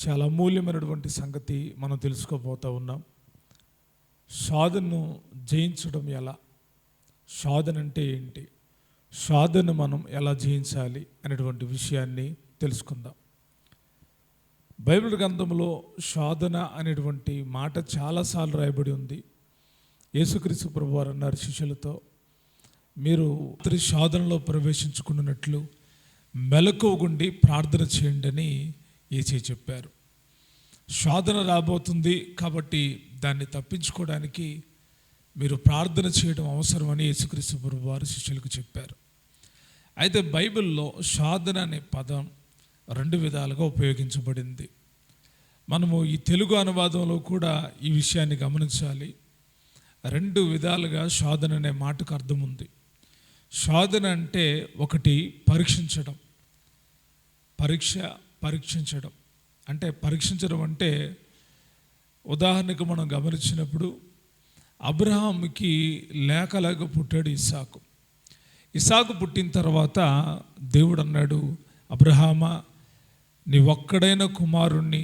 చాలా అమూల్యమైనటువంటి సంగతి మనం తెలుసుకోబోతూ ఉన్నాం. శోధనను జయించడం ఎలా, శోధన అంటే ఏంటి, శోధన మనం ఎలా జయించాలి అనేటువంటి విషయాన్ని తెలుసుకుందాం. బైబిల్ గ్రంథంలో శోధన అనేటువంటి మాట చాలాసార్లు రాయబడి ఉంది. యేసుక్రీస్తు ప్రభువారు అన్నారు శిష్యులతో, మీరు శోధనలో ప్రవేశించుకున్నట్లు మెలకువగుండి ప్రార్థన చేయండి అని యేసే చెప్పారు. శోధన రాబోతుంది కాబట్టి దాన్ని తప్పించుకోవడానికి మీరు ప్రార్థన చేయడం అవసరమని యేసుక్రీస్తు ప్రభువారు శిష్యులకు చెప్పారు. అయితే బైబిల్లో శోధన అనే పదం రెండు విధాలుగా ఉపయోగించబడింది. మనము ఈ తెలుగు అనువాదంలో కూడా ఈ విషయాన్ని గమనించాలి. రెండు విధాలుగా శోధన అనే మాటకు అర్థం ఉంది. శోధన అంటే ఒకటి పరీక్షించడం, పరీక్షించడం అంటే పరీక్షించడం అంటే ఉదాహరణకు మనం గమనించినప్పుడు అబ్రహాముకి లేక పుట్టాడు ఇస్సాకు పుట్టిన తర్వాత దేవుడు అన్నాడు, అబ్రహామా, నీ ఒక్కడైన కుమారుణ్ణి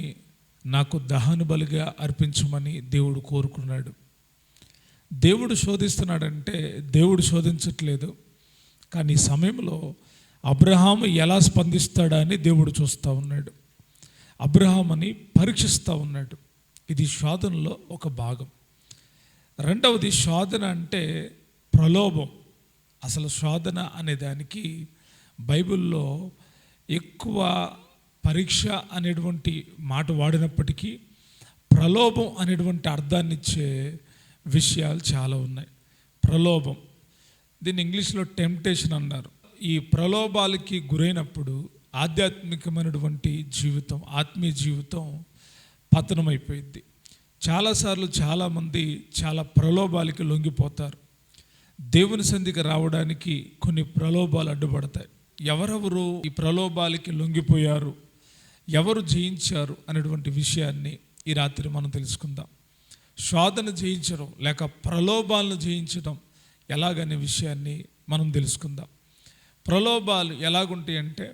నాకు దహన బలిగా అర్పించమని దేవుడు కోరుకున్నాడు. దేవుడు శోధిస్తున్నాడంటే దేవుడు శోధించట్లేదు, కానీ ఈ సమయంలో అబ్రహాము ఎలా స్పందిస్తాడా అని దేవుడు చూస్తూ ఉన్నాడు. అబ్రహాముని పరీక్షిస్తూ ఉన్నాడు. ఇది శోధనలో ఒక భాగం. రెండవది శోధన అంటే ప్రలోభం. అసలు శోధన అనే దానికి బైబిల్లో ఎక్కువ పరీక్ష అనేటువంటి మాట వాడినప్పటికీ ప్రలోభం అనేటువంటి అర్థాన్ని ఇచ్చే విషయాలు చాలా ఉన్నాయి. ప్రలోభం, దీన్ని ఇంగ్లీష్లో టెంప్టేషన్ అన్నారు. ఈ ప్రలోభాలకి గురైనప్పుడు ఆధ్యాత్మికమైనటువంటి జీవితం, ఆత్మీయ జీవితం పతనమైపోయింది. చాలాసార్లు చాలామంది చాలా ప్రలోభాలకి లొంగిపోతారు. దేవుని సన్నిధికి రావడానికి కొన్ని ప్రలోభాలు అడ్డుపడతాయి. ఎవరెవరు ఈ ప్రలోభాలకి లొంగిపోయారు, ఎవరు జయించారు అనేటువంటి విషయాన్ని ఈ రాత్రి మనం తెలుసుకుందాం. శోధన జయించడం లేక ప్రలోభాలను జయించడం ఎలాగనే విషయాన్ని మనం తెలుసుకుందాం. ప్రలోభాలు ఎలాగుంటాయి అంటే,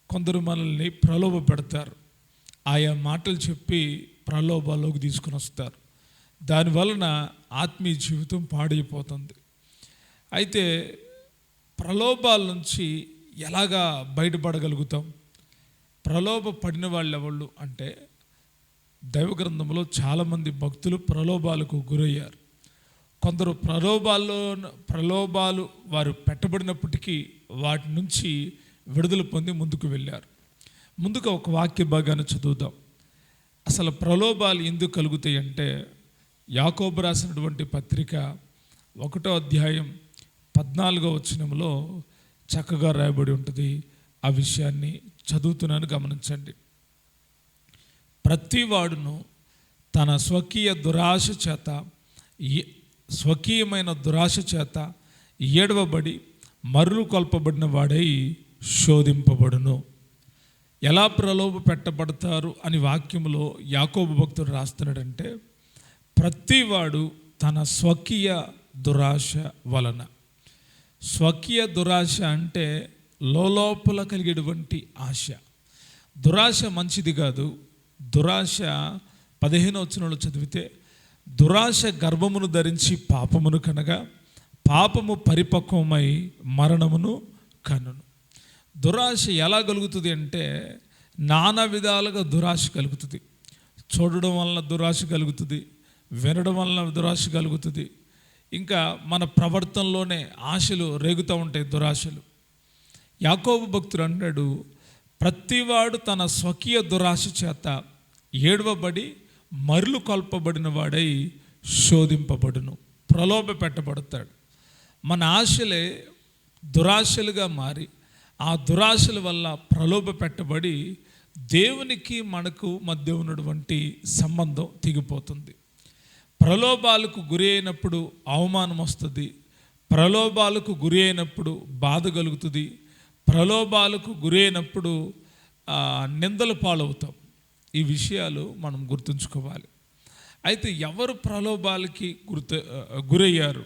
కొందరు మనల్ని ప్రలోభ పెడతారు, ఆయా మాటలు చెప్పి ప్రలోభాల్లోకి తీసుకుని వస్తారు. దానివలన ఆత్మీయ జీవితం పాడైపోతుంది. అయితే ప్రలోభాల నుంచి ఎలాగా బయటపడగలుగుతాం? ప్రలోభ పడిన వాళ్ళు ఎవళ్ళు అంటే, దైవ గ్రంథంలో చాలామంది భక్తులు ప్రలోభాలకు గురయ్యారు. కొందరు ప్రలోభాలు వారు పెట్టబడినప్పటికీ వాటి నుంచి విడుదల పొంది ముందుకు వెళ్ళారు. ముందుగా ఒక వాక్య భాగాన్ని చదువుదాం. అసలు ప్రలోభాలు ఎందుకు కలుగుతాయి అంటే, యాకోబు రాసినటువంటి పత్రిక 1వ అధ్యాయం 14వ వచనంలో చక్కగా రాయబడి ఉంటుంది. ఆ విషయాన్ని చదువుతున్నాను, గమనించండి. ప్రతివాడును తన స్వకీయమైన దురాశ చేత ఏడవబడి మర్రు కొల్పబడిన వాడై శోధింపబడును. ఎలా ప్రలోభ పెట్టబడతారు అని వాక్యంలో యాకోబు భక్తుడు రాస్తున్నాడంటే, ప్రతివాడు తన స్వకీయ దురాశ వలన. స్వకీయ దురాశ అంటే లోపల కలిగేటువంటి ఆశ. దురాశ మంచిది కాదు. దురాశ 15వ వచనంలో చదివితే, దురాశ గర్భమును ధరించి పాపమును కనగా పాపము పరిపక్వమై మరణమును కనును. దురాశ ఎలా కలుగుతుంది అంటే, నానా విధాలుగా దురాశ కలుగుతుంది. చూడడం వలన దురాశ కలుగుతుంది, వినడం వలన దురాశ కలుగుతుంది. ఇంకా మన ప్రవర్తనలోనే ఆశలు రేగుతూ ఉంటాయి, దురాశలు. యాకోబు భక్తుడు అన్నాడు, ప్రతివాడు తన స్వకీయ దురాశ చేత ఏడవబడి మరులు కొల్పబడిన వాడై శోధింపబడును. ప్రలోభ పెట్టబడతాడు. మన ఆశలే దురాశలుగా మారి ఆ దురాశల వల్ల ప్రలోభ పెట్టబడి దేవునికి మనకు మధ్య ఉన్నటువంటి సంబంధం తెగిపోతుంది. ప్రలోభాలకు గురి అయినప్పుడు అవమానం వస్తుంది. ప్రలోభాలకు గురి అయినప్పుడు బాధ కలుగుతుంది. ప్రలోభాలకు గురి అయినప్పుడు నిందల పాలవుతాం. ఈ విషయాలు మనం గుర్తుంచుకోవాలి. అయితే ఎవరు ప్రలోభాలకి గురయ్యారు,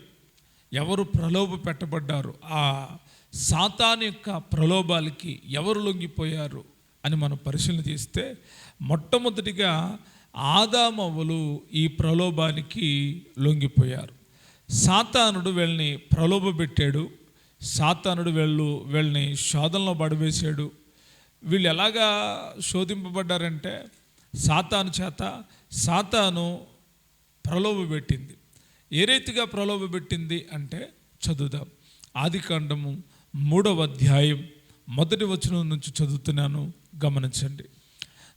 ఎవరు ప్రలోభ పెట్టబడ్డారు, ఆ సాతాను యొక్క ప్రలోభాలకి ఎవరు లొంగిపోయారు అని మనం పరిశీలన చేస్తే మొట్టమొదటిగా ఆదామవ్వలు ఈ ప్రలోభానికి లొంగిపోయారు. సాతానుడు వీళ్ళని ప్రలోభపెట్టాడు. సాతానుడు వీళ్ళని శోధనలో పడివేశాడు. వీళ్ళు ఎలాగా శోధింపబడ్డారంటే సాతాను చేత. సాతాను ప్రలోభపెట్టింది. ఏ రీతిగా ప్రలోభపెట్టింది అంటే చదువుదాం. ఆదికాండము 3వ అధ్యాయం 1వ వచనం నుంచి చదువుతున్నాను, గమనించండి.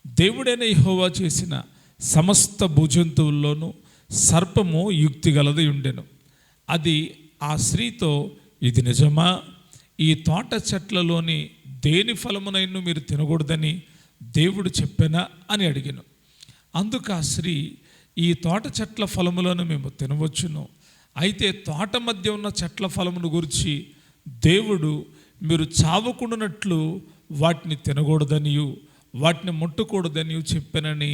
దేవుడైన యెహోవా చేసిన సమస్త భూజంతువుల్లోనూ సర్పము యుక్తి గలది ఉండెను. అది ఆ స్త్రీతో, ఇది నిజమా? ఈ తోట చెట్లలోని దేని ఫలమునైనా మీరు తినకూడదని దేవుడు చెప్పానా అని అడిగాను. అందుకు ఆ స్త్రీ, ఈ తోట చెట్ల ఫలములను మేము తినవచ్చును, అయితే తోట మధ్య ఉన్న చెట్ల ఫలమును గురించి దేవుడు మీరు చావకుండానట్లు వాటిని తినకూడదనియు వాటిని ముట్టకూడదనియు చెప్పానని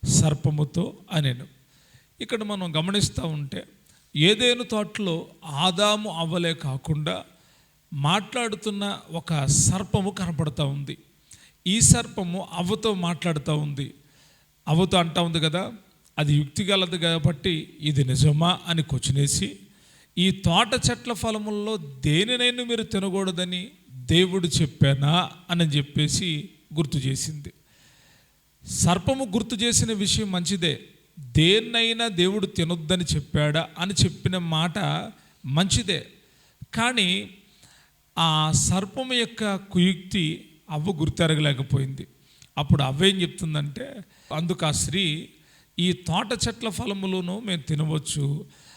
సర్పముతో అనెను. ఇక్కడ మనం గమనిస్తూ ఉంటే ఏదైనా తోటలో ఆదాము అవ్వలే కాకుండా మాట్లాడుతున్న ఒక సర్పము కనపడుతూ ఉంది. ఈ సర్పము అవ్వతో మాట్లాడుతూ ఉంది. అవ్వతో అంటా ఉంది కదా, అది యుక్తి గలదు కాబట్టి ఇది నిజమా అని కొచ్చినేసి, ఈ తోట చెట్ల ఫలముల్లో దేనినైనా మీరు తినకూడదని దేవుడు చెప్పానా అని చెప్పేసి గుర్తు చేసింది. సర్పము గుర్తు చేసిన విషయం మంచిదే. దేన్నైనా దేవుడు తినొద్దని చెప్పాడా అని చెప్పిన మాట మంచిదే. కానీ ఆ సర్పము యొక్క కుయుక్తి అవ్వ గుర్తెరగలేకపోయింది. అప్పుడు అవ్వ ఏం చెప్తుందంటే, అందుకు ఆ స్త్రీ, ఈ తోట చెట్ల ఫలములను మేము తినవచ్చు,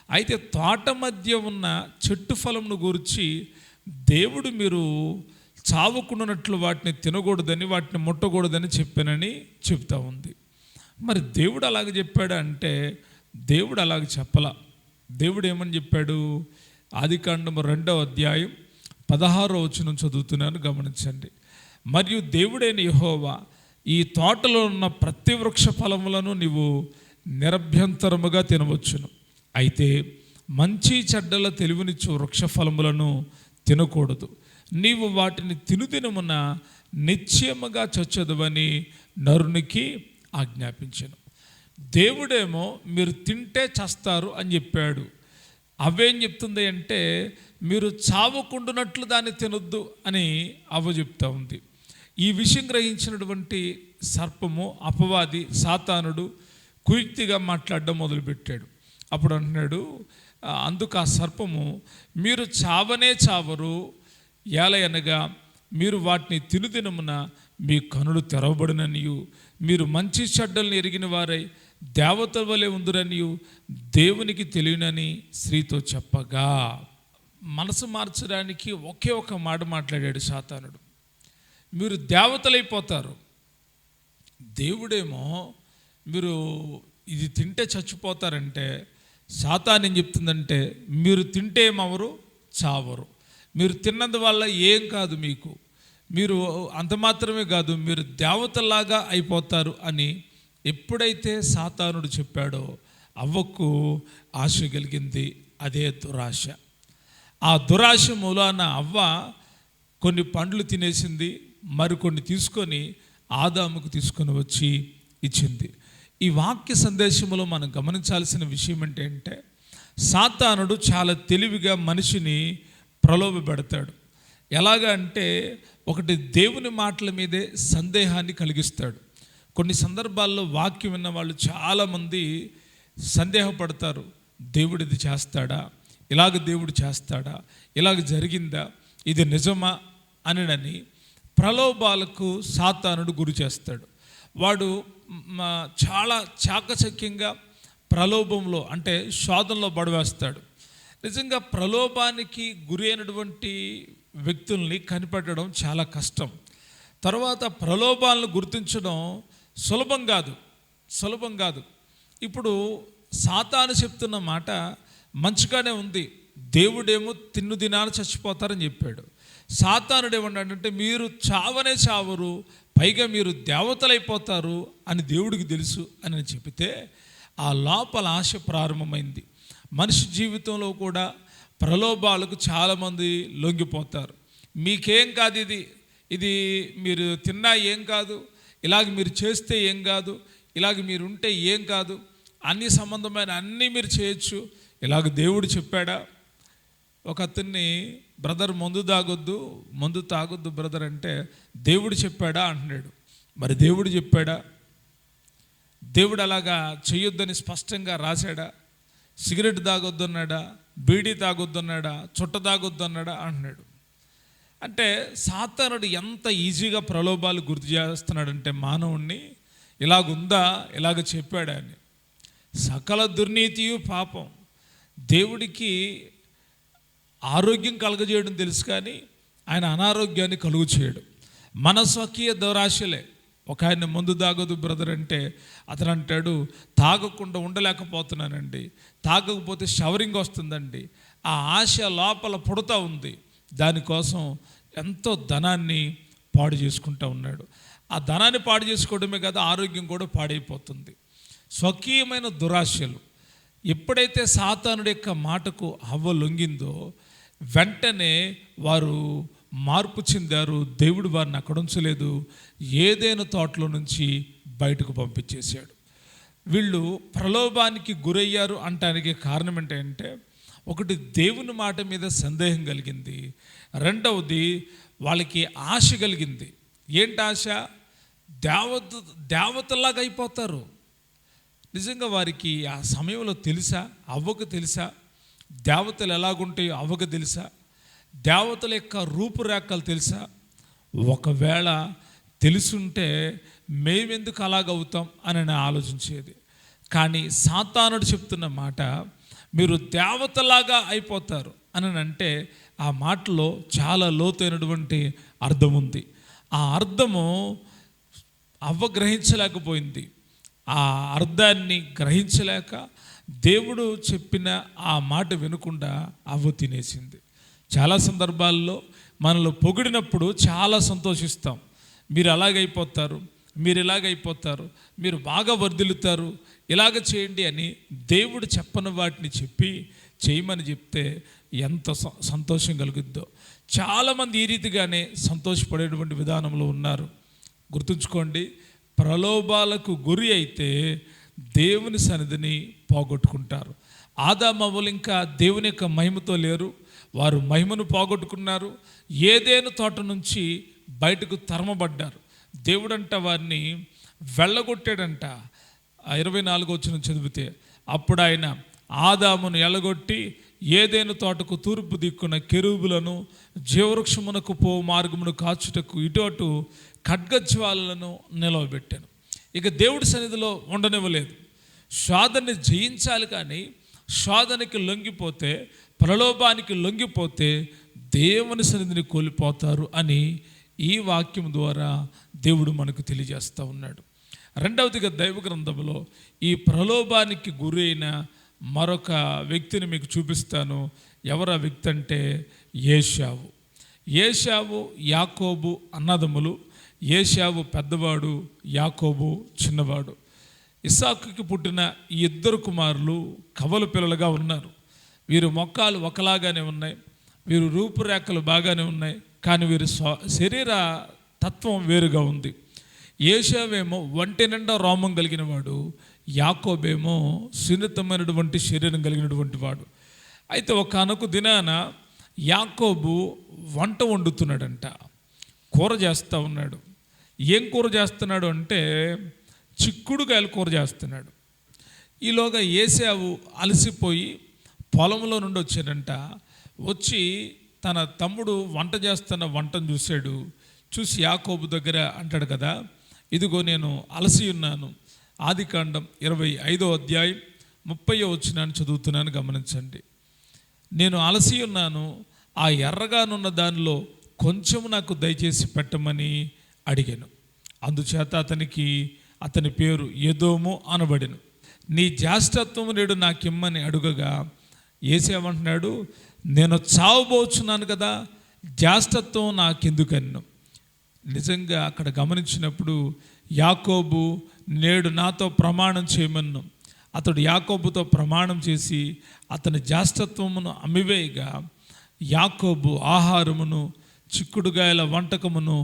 అయితే తోట మధ్య ఉన్న చెట్టు ఫలమును గురించి దేవుడు మీరు చావకుండానట్లు వాటిని తినకూడదని వాటిని ముట్టకూడదని చెప్పానని చెప్తా ఉంది. మరి దేవుడు అలాగ చెప్పాడు అంటే, దేవుడు అలాగ చెప్పలా. దేవుడు ఏమని చెప్పాడు? ఆదికాండము 2వ అధ్యాయం 16వ వచనం చదువుతున్నాను, గమనించండి. మరియు దేవుడైన యెహోవా, ఈ తోటలో ఉన్న ప్రతి వృక్ష ఫలములను నీవు నిరభ్యంతరముగా తినవచ్చును, అయితే మంచి చెడ్డల తెలివినిచ్చు వృక్ష ఫలములను తినకూడదు, నీవు వాటిని తినుదినమున నిశ్చయముగా చచ్చదువని నరునికి ఆజ్ఞాపించెను. దేవుడేమో మీరు తింటే చస్తారు అని చెప్పాడు. అవేం చెప్తుంది అంటే, మీరు చావకుండునట్లు దాన్ని తినొద్దు అని అవ్వ చెప్తా ఉంది. ఈ విషయం గ్రహించినటువంటి సర్పము, అపవాది, సాతానుడు కుయుక్తిగా మాట్లాడడం మొదలుపెట్టాడు. అప్పుడు అంటున్నాడు, అందుకు ఆ సర్పము, మీరు చావనే చావరు, ఏలయనగా మీరు వాటిని తినుదినమున మీ కనులు తెరవబడిననియు మీరు మంచి చెడ్డలను ఎరిగిన వారై దేవతల వలె ఉందురనియు దేవునికి తెలియనని స్త్రీతో చెప్పగా. మనసు మార్చడానికి ఒకే ఒక మాట మాట్లాడాడు సాతానుడు, మీరు దేవతలైపోతారు. దేవుడేమో మీరు ఇది తింటే చచ్చిపోతారంటే, సాతాను ఏం చెప్తుందంటే, మీరు తింటే ఏమవరు, చావరు, మీరు తిన్నందువల్ల ఏం కాదు మీకు, మీరు అంత మాత్రమే కాదు మీరు దేవతలాగా అయిపోతారు అని ఎప్పుడైతే సాతానుడు చెప్పాడో అవ్వకు ఆశ కలిగింది. అదే దురాశ. ఆ దురాశ మూలాన అవ్వ కొన్ని పండ్లు తినేసింది, మరికొన్ని తీసుకొని ఆదాముకు తీసుకొని వచ్చి ఇచ్చింది. ఈ వాక్య సందేశంలో మనం గమనించాల్సిన విషయం ఏంటంటే, సాతానుడు చాలా తెలివిగా మనిషిని ప్రలోభ పెడతాడు. ఎలాగా అంటే, ఒకటి దేవుని మాటల మీదే సందేహాన్ని కలిగిస్తాడు. కొన్ని సందర్భాల్లో వాక్యం విన్న వాళ్ళు చాలామంది సందేహపడతారు, దేవుడు ఇది చేస్తాడా, ఇలాగ దేవుడు చేస్తాడా, ఇలాగ జరిగిందా, ఇది నిజమా అని ప్రలోభాలకు సాతానుడు గురి చేస్తాడు. వాడు చాలా చాకచక్యంగా ప్రలోభంలో అంటే శోధనలో పడవేస్తాడు. నిజంగా ప్రలోభానికి గురి అయినటువంటి వ్యక్తుల్ని కనిపెట్టడం చాలా కష్టం. తర్వాత ప్రలోభాలను గుర్తించడం సులభం కాదు. ఇప్పుడు సాతాను చెప్తున్న మాట మంచిగానే ఉంది. దేవుడేమో తిన్ను దినాలు చచ్చిపోతారని చెప్పాడు. సాతానుడు ఏమన్నాడంటే, మీరు చావనే చావరు, పైగా మీరు దేవతలైపోతారు అని దేవుడికి తెలుసు అని చెబితే ఆ లోపల ఆశ ప్రారంభమైంది. మనిషి జీవితంలో కూడా ప్రలోభాలకు చాలామంది లొంగిపోతారు. మీకేం కాదు, ఇది మీరు తిన్నా ఏం కాదు, ఇలాగ మీరు చేస్తే ఏం కాదు, ఇలాగ మీరు ఉంటే ఏం కాదు, అన్ని సంబంధమైన అన్నీ మీరు చేయొచ్చు, ఇలాగ దేవుడు చెప్పాడా? ఒక అతన్ని, బ్రదర్ మందు తాగొద్దు బ్రదర్ అంటే, దేవుడు చెప్పాడా అంటున్నాడు. మరి దేవుడు చెప్పాడా? దేవుడు అలాగా చేయొద్దని స్పష్టంగా రాశాడా? సిగరెట్ తాగొద్దు అన్నాడా? బీడీ తాగొద్దు అన్నాడా? చుట్ట తాగొద్దు అన్నాడా అంటున్నాడు. అంటే సాతానుడు ఎంత ఈజీగా ప్రలోభాలు గుర్తు చేస్తున్నాడంటే మానవుణ్ణి, ఇలాగుందా, ఇలాగ చెప్పాడా అని. సకల దుర్నీతియు పాపం. దేవుడికి ఆరోగ్యం కలుగజేయడం తెలుసు, కానీ ఆయన అనారోగ్యాన్ని కలుగు చేయడం. మన స్వకీయ దురాశలే. ఒక ఆయన మందు తాగొద్దు బ్రదర్ అంటే అతను అంటాడు, తాగకుండా ఉండలేకపోతున్నానండి, తాగకపోతే షవరింగ్ వస్తుందండి. ఆ ఆశ లోపల పుడతా ఉంది. దానికోసం ఎంతో ధనాన్ని పాడు చేసుకుంటూ ఉన్నాడు. ఆ ధనాన్ని పాడు చేసుకోవడమే కాదు, ఆరోగ్యం కూడా పాడైపోతుంది. స్వకీయమైన దురాశలు. ఎప్పుడైతే సాతానుడి యొక్క మాటకు హవ్వ లొంగిందో వెంటనే వారు మార్పు చెందారు. దేవుడు వారిని అక్కడ ఉంచలేదు, ఏదైనా తోటలో నుంచి బయటకు పంపించేశాడు. వీళ్ళు ప్రలోభానికి గురయ్యారు అంటానికి కారణం ఏంటంటే, ఒకటి దేవుని మాట మీద సందేహం కలిగింది, రెండవది వాళ్ళకి ఆశ కలిగింది. ఏంటి ఆశ? దేవతలాగా అయిపోతారు. నిజంగా వారికి ఆ సమయంలో తెలుసా? అవ్వకు తెలుసా దేవతలు ఎలాగుంటాయో? అవ్వకు తెలుసా? దేవతల యొక్క రూపురేఖలు తెలుసా? ఒకవేళ తెలుసుంటే మేమెందుకు అలాగవుతాం అని నేను ఆలోచించేది. కానీ సాతానుడు చెప్తున్న మాట, మీరు దేవతలాగా అయిపోతారు అని అంటే, ఆ మాటలో చాలా లోతైనటువంటి అర్థం ఉంది. ఆ అర్థము అవ్వ గ్రహించలేకపోయింది. ఆ అర్థాన్ని గ్రహించలేక దేవుడు చెప్పిన ఆ మాట వినకుండా అవ్వ తినేసింది. చాలా సందర్భాల్లో మనల్ని పొగిడినప్పుడు చాలా సంతోషిస్తాం. మీరు అలాగైపోతారు, మీరు ఇలాగైపోతారు, మీరు బాగా వర్ధిల్లుతారు, ఇలాగ చేయండి అని దేవుడు చెప్పని వాటిని చెప్పి చేయమని చెప్తే ఎంత సంతోషం కలుగుద్దో. చాలామంది ఈ రీతిగానే సంతోషపడేటువంటి విధానంలో ఉన్నారు. గుర్తుంచుకోండి, ప్రలోభాలకు గురి అయితే దేవుని సన్నిధిని పోగొట్టుకుంటారు. ఆదామవ్వలు ఇంకా దేవుని యొక్క మహిమతో లేరు, వారు మహిమను పోగొట్టుకున్నారు. ఏదేను తోట నుంచి బయటకు తరమబడ్డారు. దేవుడంట వారిని వెళ్ళగొట్టాడంట. 24వ వచనం చదివితే, అప్పుడు ఆయన ఆదామును ఎలగొట్టి ఏదేను తోటకు తూర్పు దిక్కున కెరూబులను, జీవవృక్షమునకు పో మార్గమును కాచుటకు ఇటు అటు ఖడ్గజ్వాలను నిలవబెట్టాను. ఇక దేవుడి సన్నిధిలో ఉండనివ్వలేదు. శోధనని జయించాలి, కానీ శోధనకి లొంగిపోతే, ప్రలోభానికి లొంగిపోతే దేవుని సన్నిధిని కోల్పోతారు అని ఈ వాక్యం ద్వారా దేవుడు మనకు తెలియజేస్తూ ఉన్నాడు. రెండవదిగా దైవ గ్రంథంలో ఈ ప్రలోభానికి గురైన మరొక వ్యక్తిని మీకు చూపిస్తాను. ఎవరు ఆ వ్యక్తి అంటే ఏశావు. ఏశావు యాకోబు అన్నదమ్ములు. ఏశావు పెద్దవాడు, యాకోబు చిన్నవాడు. ఇస్సాకుకి పుట్టిన ఈ ఇద్దరు కుమారులు కవల పిల్లలుగా ఉన్నారు. వీరు మొక్కలు ఒకలాగానే ఉన్నాయి, వీరు రూపురేఖలు బాగానే ఉన్నాయి, కానీ వీరి శరీర తత్వం వేరుగా ఉంది. ఏశావేమో ఒంటి నిండా రోమం కలిగిన వాడు, యాకోబేమో సున్నితమైనటువంటి శరీరం కలిగినటువంటి వాడు. అయితే ఒకానొక దినాన యాకోబు వంట వండుతున్నాడంట, కూర చేస్తూ ఉన్నాడు. ఏం కూర చేస్తున్నాడు అంటే చిక్కుడుకాయలు కూర చేస్తున్నాడు. ఈలోగా ఏశావు అలసిపోయి పొలంలో నుండి వచ్చాడంట. వచ్చి తన తమ్ముడు వంట చేస్తున్న వంటను చూశాడు. చూసి యాకోబు దగ్గర అంటాడు కదా, ఇదిగో నేను అలసి ఉన్నాను. ఆదికాండం 25వ అధ్యాయం 30వ వచనాన్ని చదువుతున్నాను, గమనించండి. నేను అలసి ఉన్నాను, ఆ ఎర్రగానున్న దానిలో కొంచెం నాకు దయచేసి పెట్టమని అడిగాను. అందుచేత అతని పేరు ఎదోము అనబడెను. నీ జ్యేష్ఠత్వము నేడు నాకిమ్మని అడుగగా ఏసేమంటున్నాడు, నేను చావబోచున్నాను కదా, జ్యేష్ఠత్వం నాకెందుకన్ను. నిజంగా అక్కడ గమనించినప్పుడు యాకోబు నేడు నాతో ప్రమాణం చేయమన్ను. అతడు యాకోబుతో ప్రమాణం చేసి అతని జ్యేష్ఠత్వమును అమ్మివేయగా యాకోబు ఆహారమును చిక్కుడుగాయల వంటకమును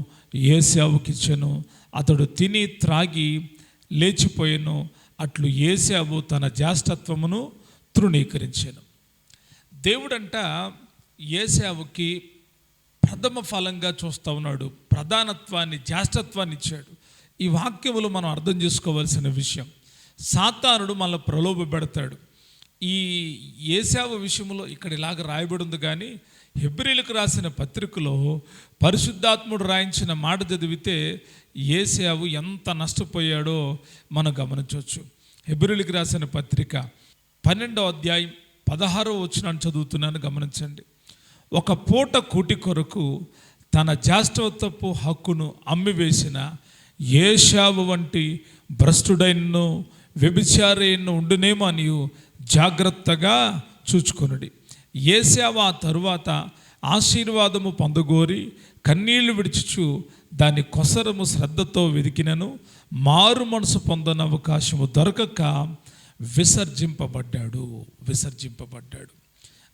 ఏశావుకిచ్చెను. అతడు తిని త్రాగి లేచిపోయెను. అట్లు ఏశావు తన జ్యేష్ఠత్వమును తృణీకరించెను. దేవుడంట ఏశావుకి ప్రథమ ఫలంగా చూస్తూ ఉన్నాడు, ప్రధానత్వాన్ని, జ్యేష్ఠత్వాన్ని ఇచ్చాడు. ఈ వాక్యములు మనం అర్థం చేసుకోవాల్సిన విషయం. సాతానుడు మనల్ని ప్రలోభ పెడతాడు. ఈ ఏశావు విషయంలో ఇక్కడ ఇలాగ రాయబడి ఉంది, కానీ హెబ్రీలకు రాసిన పత్రికలో పరిశుద్ధాత్ముడు రాయించిన మాట చదివితే ఏశావు ఎంత నష్టపోయాడో మనం గమనించవచ్చు. హెబ్రీలకు రాసిన పత్రిక 12వ అధ్యాయం 16వ వచనాన్ని చదువుతున్నాను, గమనించండి. ఒక పూట కూటి కొరకు తన జ్యేష్ఠత్వపు హక్కును అమ్మివేసిన ఏశావు వంటి భ్రష్టుడైనను వ్యభిచారైన ఉండునేమో అని జాగ్రత్తగా చూచుకొనుడి. ఏశావు ఆ తరువాత ఆశీర్వాదము పొందగోరి కన్నీళ్లు విడిచుచు దాని కొసరము శ్రద్ధతో వెదికినను మారు మనసు పొందని అవకాశము దొరకక విసర్జింపబడ్డాడు.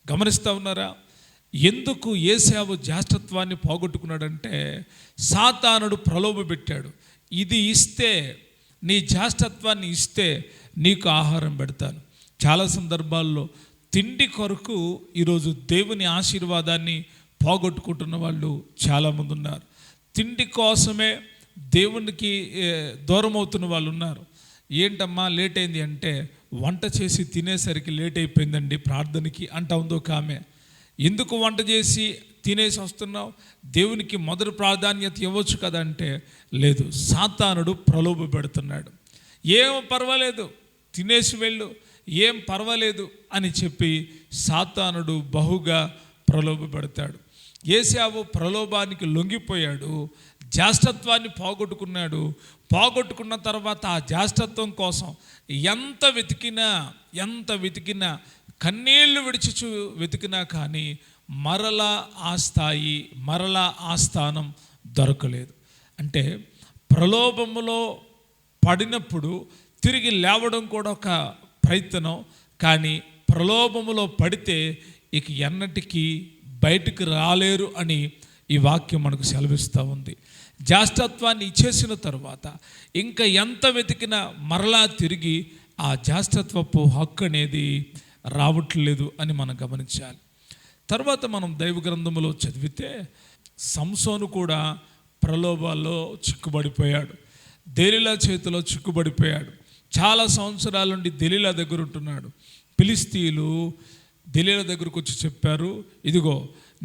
గమనిస్తూ ఉన్నారా? ఎందుకు ఏశావు జ్యేష్ఠత్వాన్ని పోగొట్టుకున్నాడంటే సాతానుడు ప్రలోభ పెట్టాడు. ఇది ఇస్తే, నీ జ్యేష్ఠత్వాన్ని ఇస్తే నీకు ఆహారం పెడతాను. చాలా సందర్భాల్లో తిండి కొరకు ఈరోజు దేవుని ఆశీర్వాదాన్ని పోగొట్టుకుంటున్న వాళ్ళు చాలామంది ఉన్నారు. తిండి కోసమే దేవునికి దూరం అవుతున్న వాళ్ళు ఉన్నారు. ఏంటమ్మా లేట్ అయింది అంటే, వంట చేసి తినేసరికి లేట్ అయిపోయిందండి ప్రార్థనకి అంటా ఉందో కామె. ఎందుకు వంట చేసి తినేసి వస్తున్నావు? దేవునికి మొదటి ప్రాధాన్యత ఇవ్వచ్చు కదా అంటే, లేదు, సాతానుడు ప్రలోభ పెడుతున్నాడు. ఏం పర్వాలేదు, తినేసి వెళ్ళు, ఏం పర్వాలేదు అని చెప్పి సాతానుడు బహుగా ప్రలోభ పెడతాడు. ఏశావు ప్రలోభానికి లొంగిపోయాడు, జ్యేష్ఠత్వాన్ని పోగొట్టుకున్నాడు. పోగొట్టుకున్న తర్వాత ఆ జ్యేష్ఠత్వం కోసం ఎంత వెతికినా కన్నీళ్లు విడిచి వెతికినా కానీ మరలా ఆ స్థాయి, మరలా ఆ స్థానం దొరకలేదు. అంటే ప్రలోభములో పడినప్పుడు తిరిగి లేవడం కూడా ఒక ప్రయత్నం, కానీ ప్రలోభములో పడితే ఇక ఎన్నటికీ బయటికి రాలేరు అని ఈ వాక్యం మనకు సెలవిస్తూ ఉంది. జ్యేష్ఠత్వాన్ని ఇచ్చేసిన తర్వాత ఇంకా ఎంత వెతికినా మరలా తిరిగి ఆ జ్యేష్ఠత్వపు హక్కు అనేది రావట్లేదు అని మనం గమనించాలి. తర్వాత మనం దైవ గ్రంథములో చదివితే సంసోను కూడా ప్రలోభాల్లో చిక్కుబడిపోయాడు, దెలీలా చేతిలో చిక్కుబడిపోయాడు. చాలా సంవత్సరాల నుండి దెలీలా దగ్గర ఉంటున్నాడు. ఫిలిష్తీయులు దెలీలా దగ్గరకు వచ్చి చెప్పారు, ఇదిగో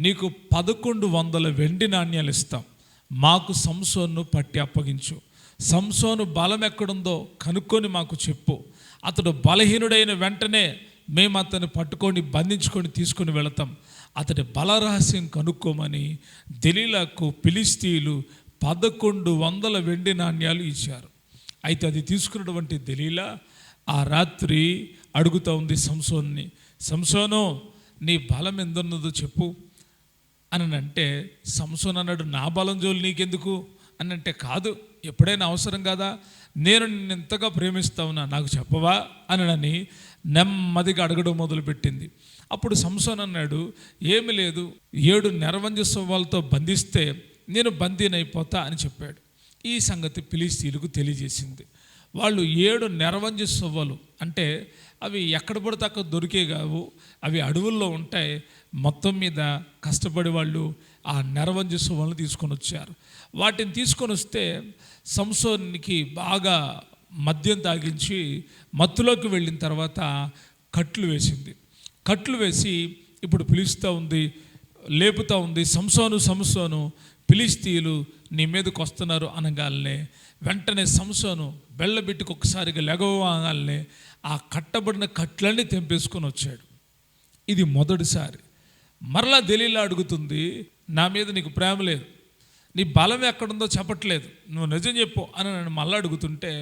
నీకు 1100 వెండి నాణ్యాలు ఇస్తాం, మాకు సంసోను పట్టి అప్పగించు. సంసోను బలం ఎక్కడుందో కనుక్కొని మాకు చెప్పు. అతడు బలహీనుడైన వెంటనే మేము అతన్ని పట్టుకొని బంధించుకొని తీసుకొని వెళతాం. అతడి బలరహస్యం కనుక్కోమని దెలీలాకు ఫిలిష్తీయులు 1100 వెండి నాణ్యాలు ఇచ్చారు. అయితే అది తీసుకున్నటువంటి దెలీలా ఆ రాత్రి అడుగుతూ ఉంది సంసోన్ని, సంసోను నీ బలం ఎంతున్నదో చెప్పు అని అంటే, సంసోన్ అన్నాడు, నా బలం జోలు నీకెందుకు అని అంటే, కాదు, ఎప్పుడైనా అవసరం కదా, నేను నిన్ను ఎంతగా ప్రేమిస్తా ఉన్నా, నాకు చెప్పవా అని నెమ్మదిగా అడగడం మొదలుపెట్టింది. అప్పుడు సంసోన్ అన్నాడు, ఏమి లేదు, 7 నెరవంజస్వాలతో బంధిస్తే నేను బందీనైపోతా అని చెప్పాడు. ఈ సంగతి ఫిలిష్తీయులకు తెలియజేసింది. వాళ్ళు 7 నెరవంజస్వాలు అంటే అవి ఎక్కడ పడితే అక్కడ దొరికే కావు, అవి అడవుల్లో ఉంటాయి. మొత్తం మీద కష్టపడి వాళ్ళు ఆ నెరవంజస్వాలను తీసుకొని వచ్చారు. వాటిని తీసుకొని వస్తే సంసోనికి బాగా మద్యం తాగించి మత్తులోకి వెళ్ళిన తర్వాత కట్లు వేసింది. కట్లు వేసి ఇప్పుడు పిలుస్తూ ఉంది, లేపుతూ ఉంది, సంసోను సంసోను ఫిలిష్తీయులు నీ మీదకి వస్తున్నారు అనగానే వెంటనే సంసోను బెల్లబెట్టుకు ఒకసారిగా లెగవగానే ఆ కట్టబడిన కట్లన్నీ తెంపేసుకొని వచ్చాడు. ఇది మొదటిసారి. మరలా దెలీలా అడుగుతుంది, నా మీద నీకు ప్రేమ లేదు, నీ బలం ఎక్కడుందో చెప్పట్లేదు, నువ్వు నిజం చెప్పు అని నన్ను మళ్ళీ అడుగుతుంటే,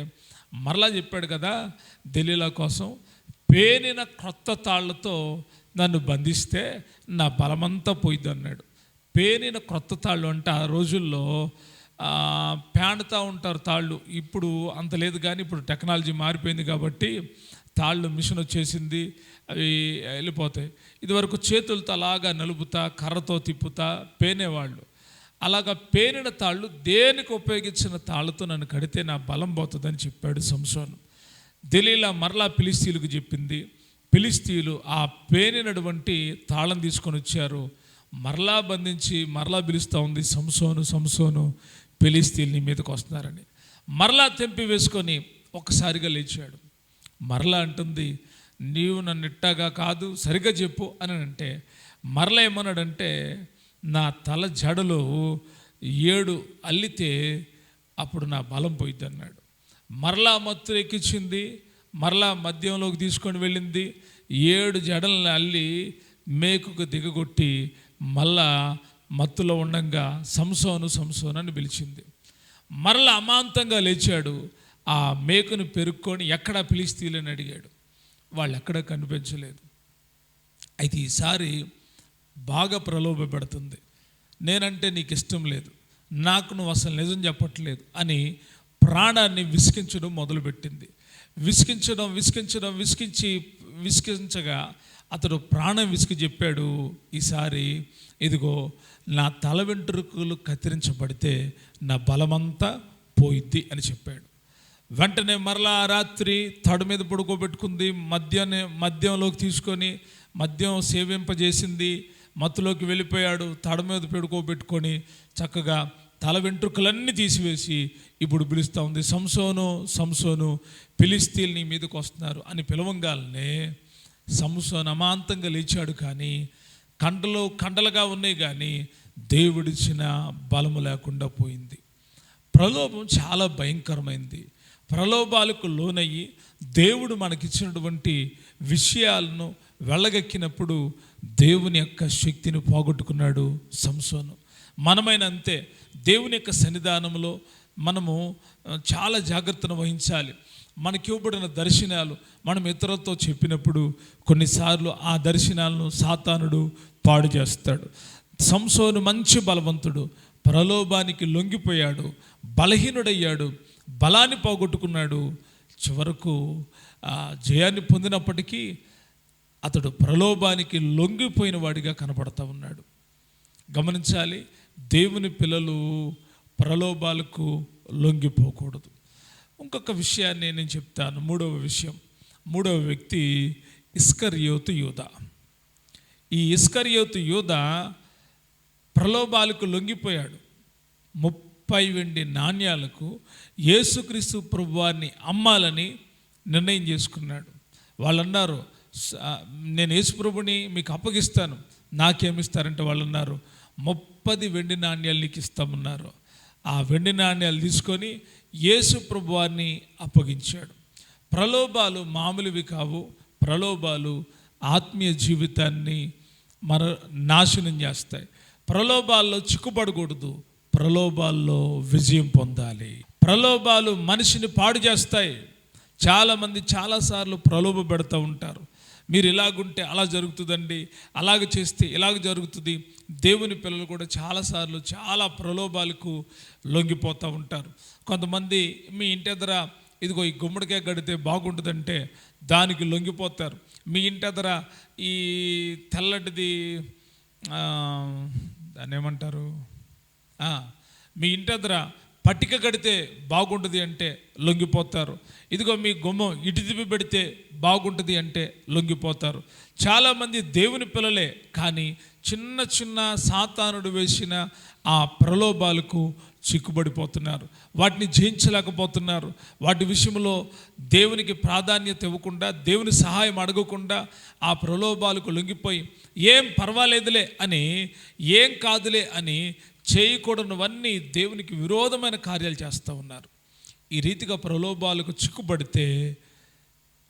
మరలా చెప్పాడు కదా, దెలీలా కోసం పేనిన క్రొత్త తాళ్లతో నన్ను బంధిస్తే నా బలమంతా పోయిద్ది అన్నాడు. పేనిన క్రొత్త తాళ్ళు అంటే ఆ రోజుల్లో పేనుతూ ఉంటారు తాళ్ళు. ఇప్పుడు అంత లేదు, కానీ ఇప్పుడు టెక్నాలజీ మారిపోయింది కాబట్టి తాళ్ళు మిషన్ వచ్చేసింది, అవి వెళ్ళిపోతాయి. ఇదివరకు చేతులతో అలాగా నలుపుతా కర్రతో తిప్పుతా పేనేవాళ్ళు. అలాగా పేనిన తాళ్ళు దేనికి ఉపయోగించిన తాళ్ళతో నన్ను కడితే నా బలం పోతుందని చెప్పాడు సంసోను. దెలీలా మరలా ఫిలిష్తీయులకు చెప్పింది. ఫిలిష్తీయులు ఆ పేనినటువంటి తాళం తీసుకొని వచ్చారు. మరలా బంధించి మరలా పిలుస్తూ ఉంది, సంసోను సంసోను, ఫిలిష్తీయులు నీ మీదకి వస్తున్నారని. మరలా తెంపి వేసుకొని ఒక్కసారిగా లేచాడు. మరలా అంటుంది, నీవు నన్ను ఇట్టాగా కాదు, సరిగ్గా చెప్పు అని అంటే, మరలా ఏమన్నాడంటే, నా తల జడలో 7 అల్లితే అప్పుడు నా బలం పోయిద్ది అన్నాడు. మరలా మత్తు ఎక్కించింది, మరలా మద్యంలోకి తీసుకొని వెళ్ళింది. 7 జడలను అల్లి మేకుకు దిగగొట్టి మళ్ళా మత్తులో ఉండంగా సంసోను సంసోను అని పిలిచింది. మరలా అమాంతంగా లేచాడు. ఆ మేకును పెరుక్కొని ఎక్కడా ఫిలిష్తీయులని అడిగాడు. వాళ్ళు ఎక్కడా కనిపించలేదు. అయితే ఈసారి బాగా ప్రలోభపెడుతుంది. నేనంటే నీకు ఇష్టం లేదు, నాకు నువ్వు అసలు నిజం చెప్పట్లేదు అని ప్రాణాన్ని విసికించడం మొదలుపెట్టింది. విసికించగా అతడు ప్రాణం విసికి చెప్పాడు, ఈసారి ఇదిగో నా తల వెంట్రుకలు కత్తిరించబడితే నా బలమంతా పోయిద్ది అని చెప్పాడు. వెంటనే మరలా రాత్రి తడు మీద పడుకోబెట్టుకుంది. మద్యంలోకి తీసుకొని మద్యం సేవింపజేసింది. మత్తులోకి వెళ్ళిపోయాడు. తడ మీద పడుకోబెట్టుకొని చక్కగా తల వెంట్రుకలన్నీ తీసివేసి ఇప్పుడు పిలుస్తూ ఉంది, సంసోను సంసోను, ఫిలిష్తీయులు నీ మీదకి వస్తున్నారు అని పిలవంగానే సంసోను అమాంతంగా లేచాడు. కానీ కండలుగా ఉన్నాయి, కానీ దేవుడిచ్చిన బలము లేకుండా పోయింది. ప్రలోభం చాలా భయంకరమైంది. ప్రలోభాలకు లోనయ్యి దేవుడు మనకిచ్చినటువంటి విషయాలను వెళ్ళగక్కినప్పుడు దేవుని యొక్క శక్తిని పోగొట్టుకున్నాడు సంసోను. మనమైన అంతే. దేవుని యొక్క సన్నిధానంలో మనము చాలా జాగ్రత్తను వహించాలి. మనకి ఇవ్వబడిన దర్శనాలు మనం ఇతరులతో చెప్పినప్పుడు కొన్నిసార్లు ఆ దర్శనాలను సాతానుడు పాడు చేస్తాడు. సంసోను మంచి బలవంతుడు, ప్రలోభానికి లొంగిపోయాడు, బలహీనుడయ్యాడు, బలాన్ని పోగొట్టుకున్నాడు. చివరకు జయాన్ని పొందినప్పటికీ అతడు ప్రలోభానికి లొంగిపోయిన వాడిగా కనపడతా ఉన్నాడు. గమనించాలి, దేవుని పిల్లలు ప్రలోభాలకు లొంగిపోకూడదు. ఇంకొక విషయాన్ని నేను చెప్తాను. మూడవ వ్యక్తి ఇస్కరియోతు యూదా. ఈ ఇస్కరియోతు యూదా ప్రలోభాలకు లొంగిపోయాడు. 30 వెండి నాణ్యాలకు యేసుక్రీస్తు ప్రభువారిని అమ్మాలని నిర్ణయం చేసుకున్నాడు. వాళ్ళు అన్నారు, నేను యేసు ప్రభుని మీకు అప్పగిస్తాను, నాకేమిస్తారంటే వాళ్ళు అన్నారు, 30 వెండి నాణ్యాలు నీకు ఇస్తామన్నారు. ఆ వెండి నాణ్యాలు తీసుకొని యేసు ప్రభువారిని అప్పగించాడు. ప్రలోభాలు మామూలువి కావు. ప్రలోభాలు ఆత్మీయ జీవితాన్ని నాశనం చేస్తాయి. ప్రలోభాల్లో చిక్కుపడకూడదు, ప్రలోభాల్లో విజయం పొందాలి. ప్రలోభాలు మనిషిని పాడు చేస్తాయి. చాలామంది చాలాసార్లు ప్రలోభ పెడుతూ ఉంటారు. మీరు ఇలాగుంటే అలా జరుగుతుందండి, అలాగ చేస్తే ఇలాగ జరుగుతుంది. దేవుని పిల్లలు కూడా చాలాసార్లు చాలా ప్రలోభాలకు లొంగిపోతూ ఉంటారు. కొంతమంది మీ ఇంటి ఎదుర ఇదిగో ఈ గుమ్మడికాయ గడితే బాగుంటుందంటే దానికి లొంగిపోతారు. మీ ఇంటి ఎదుర ఈ తెల్లటిది దాన్ని ఏమంటారు, మీ ఇంటి ఎదుర పట్టిక కడితే బాగుంటుంది అంటే లొంగిపోతారు. ఇదిగో మీ గుమ్మం ఇటు తిప్పి పెడితే బాగుంటుంది అంటే లొంగిపోతారు. చాలామంది దేవుని పిల్లలే, కానీ చిన్న చిన్న సాతానుడు వేసిన ఆ ప్రలోభాలకు చిక్కుబడిపోతున్నారు. వాటిని జయించలేకపోతున్నారు. వాటి విషయంలో దేవునికి ప్రాధాన్యత ఇవ్వకుండా, దేవుని సహాయం అడగకుండా ఆ ప్రలోభాలకు లొంగిపోయి ఏం పర్వాలేదులే అని, ఏం కాదులే అని చేయకూడనివన్నీ దేవునికి విరోధమైన కార్యాలు చేస్తూ ఉన్నారు. ఈ రీతిగా ప్రలోభాలకు చిక్కుబడితే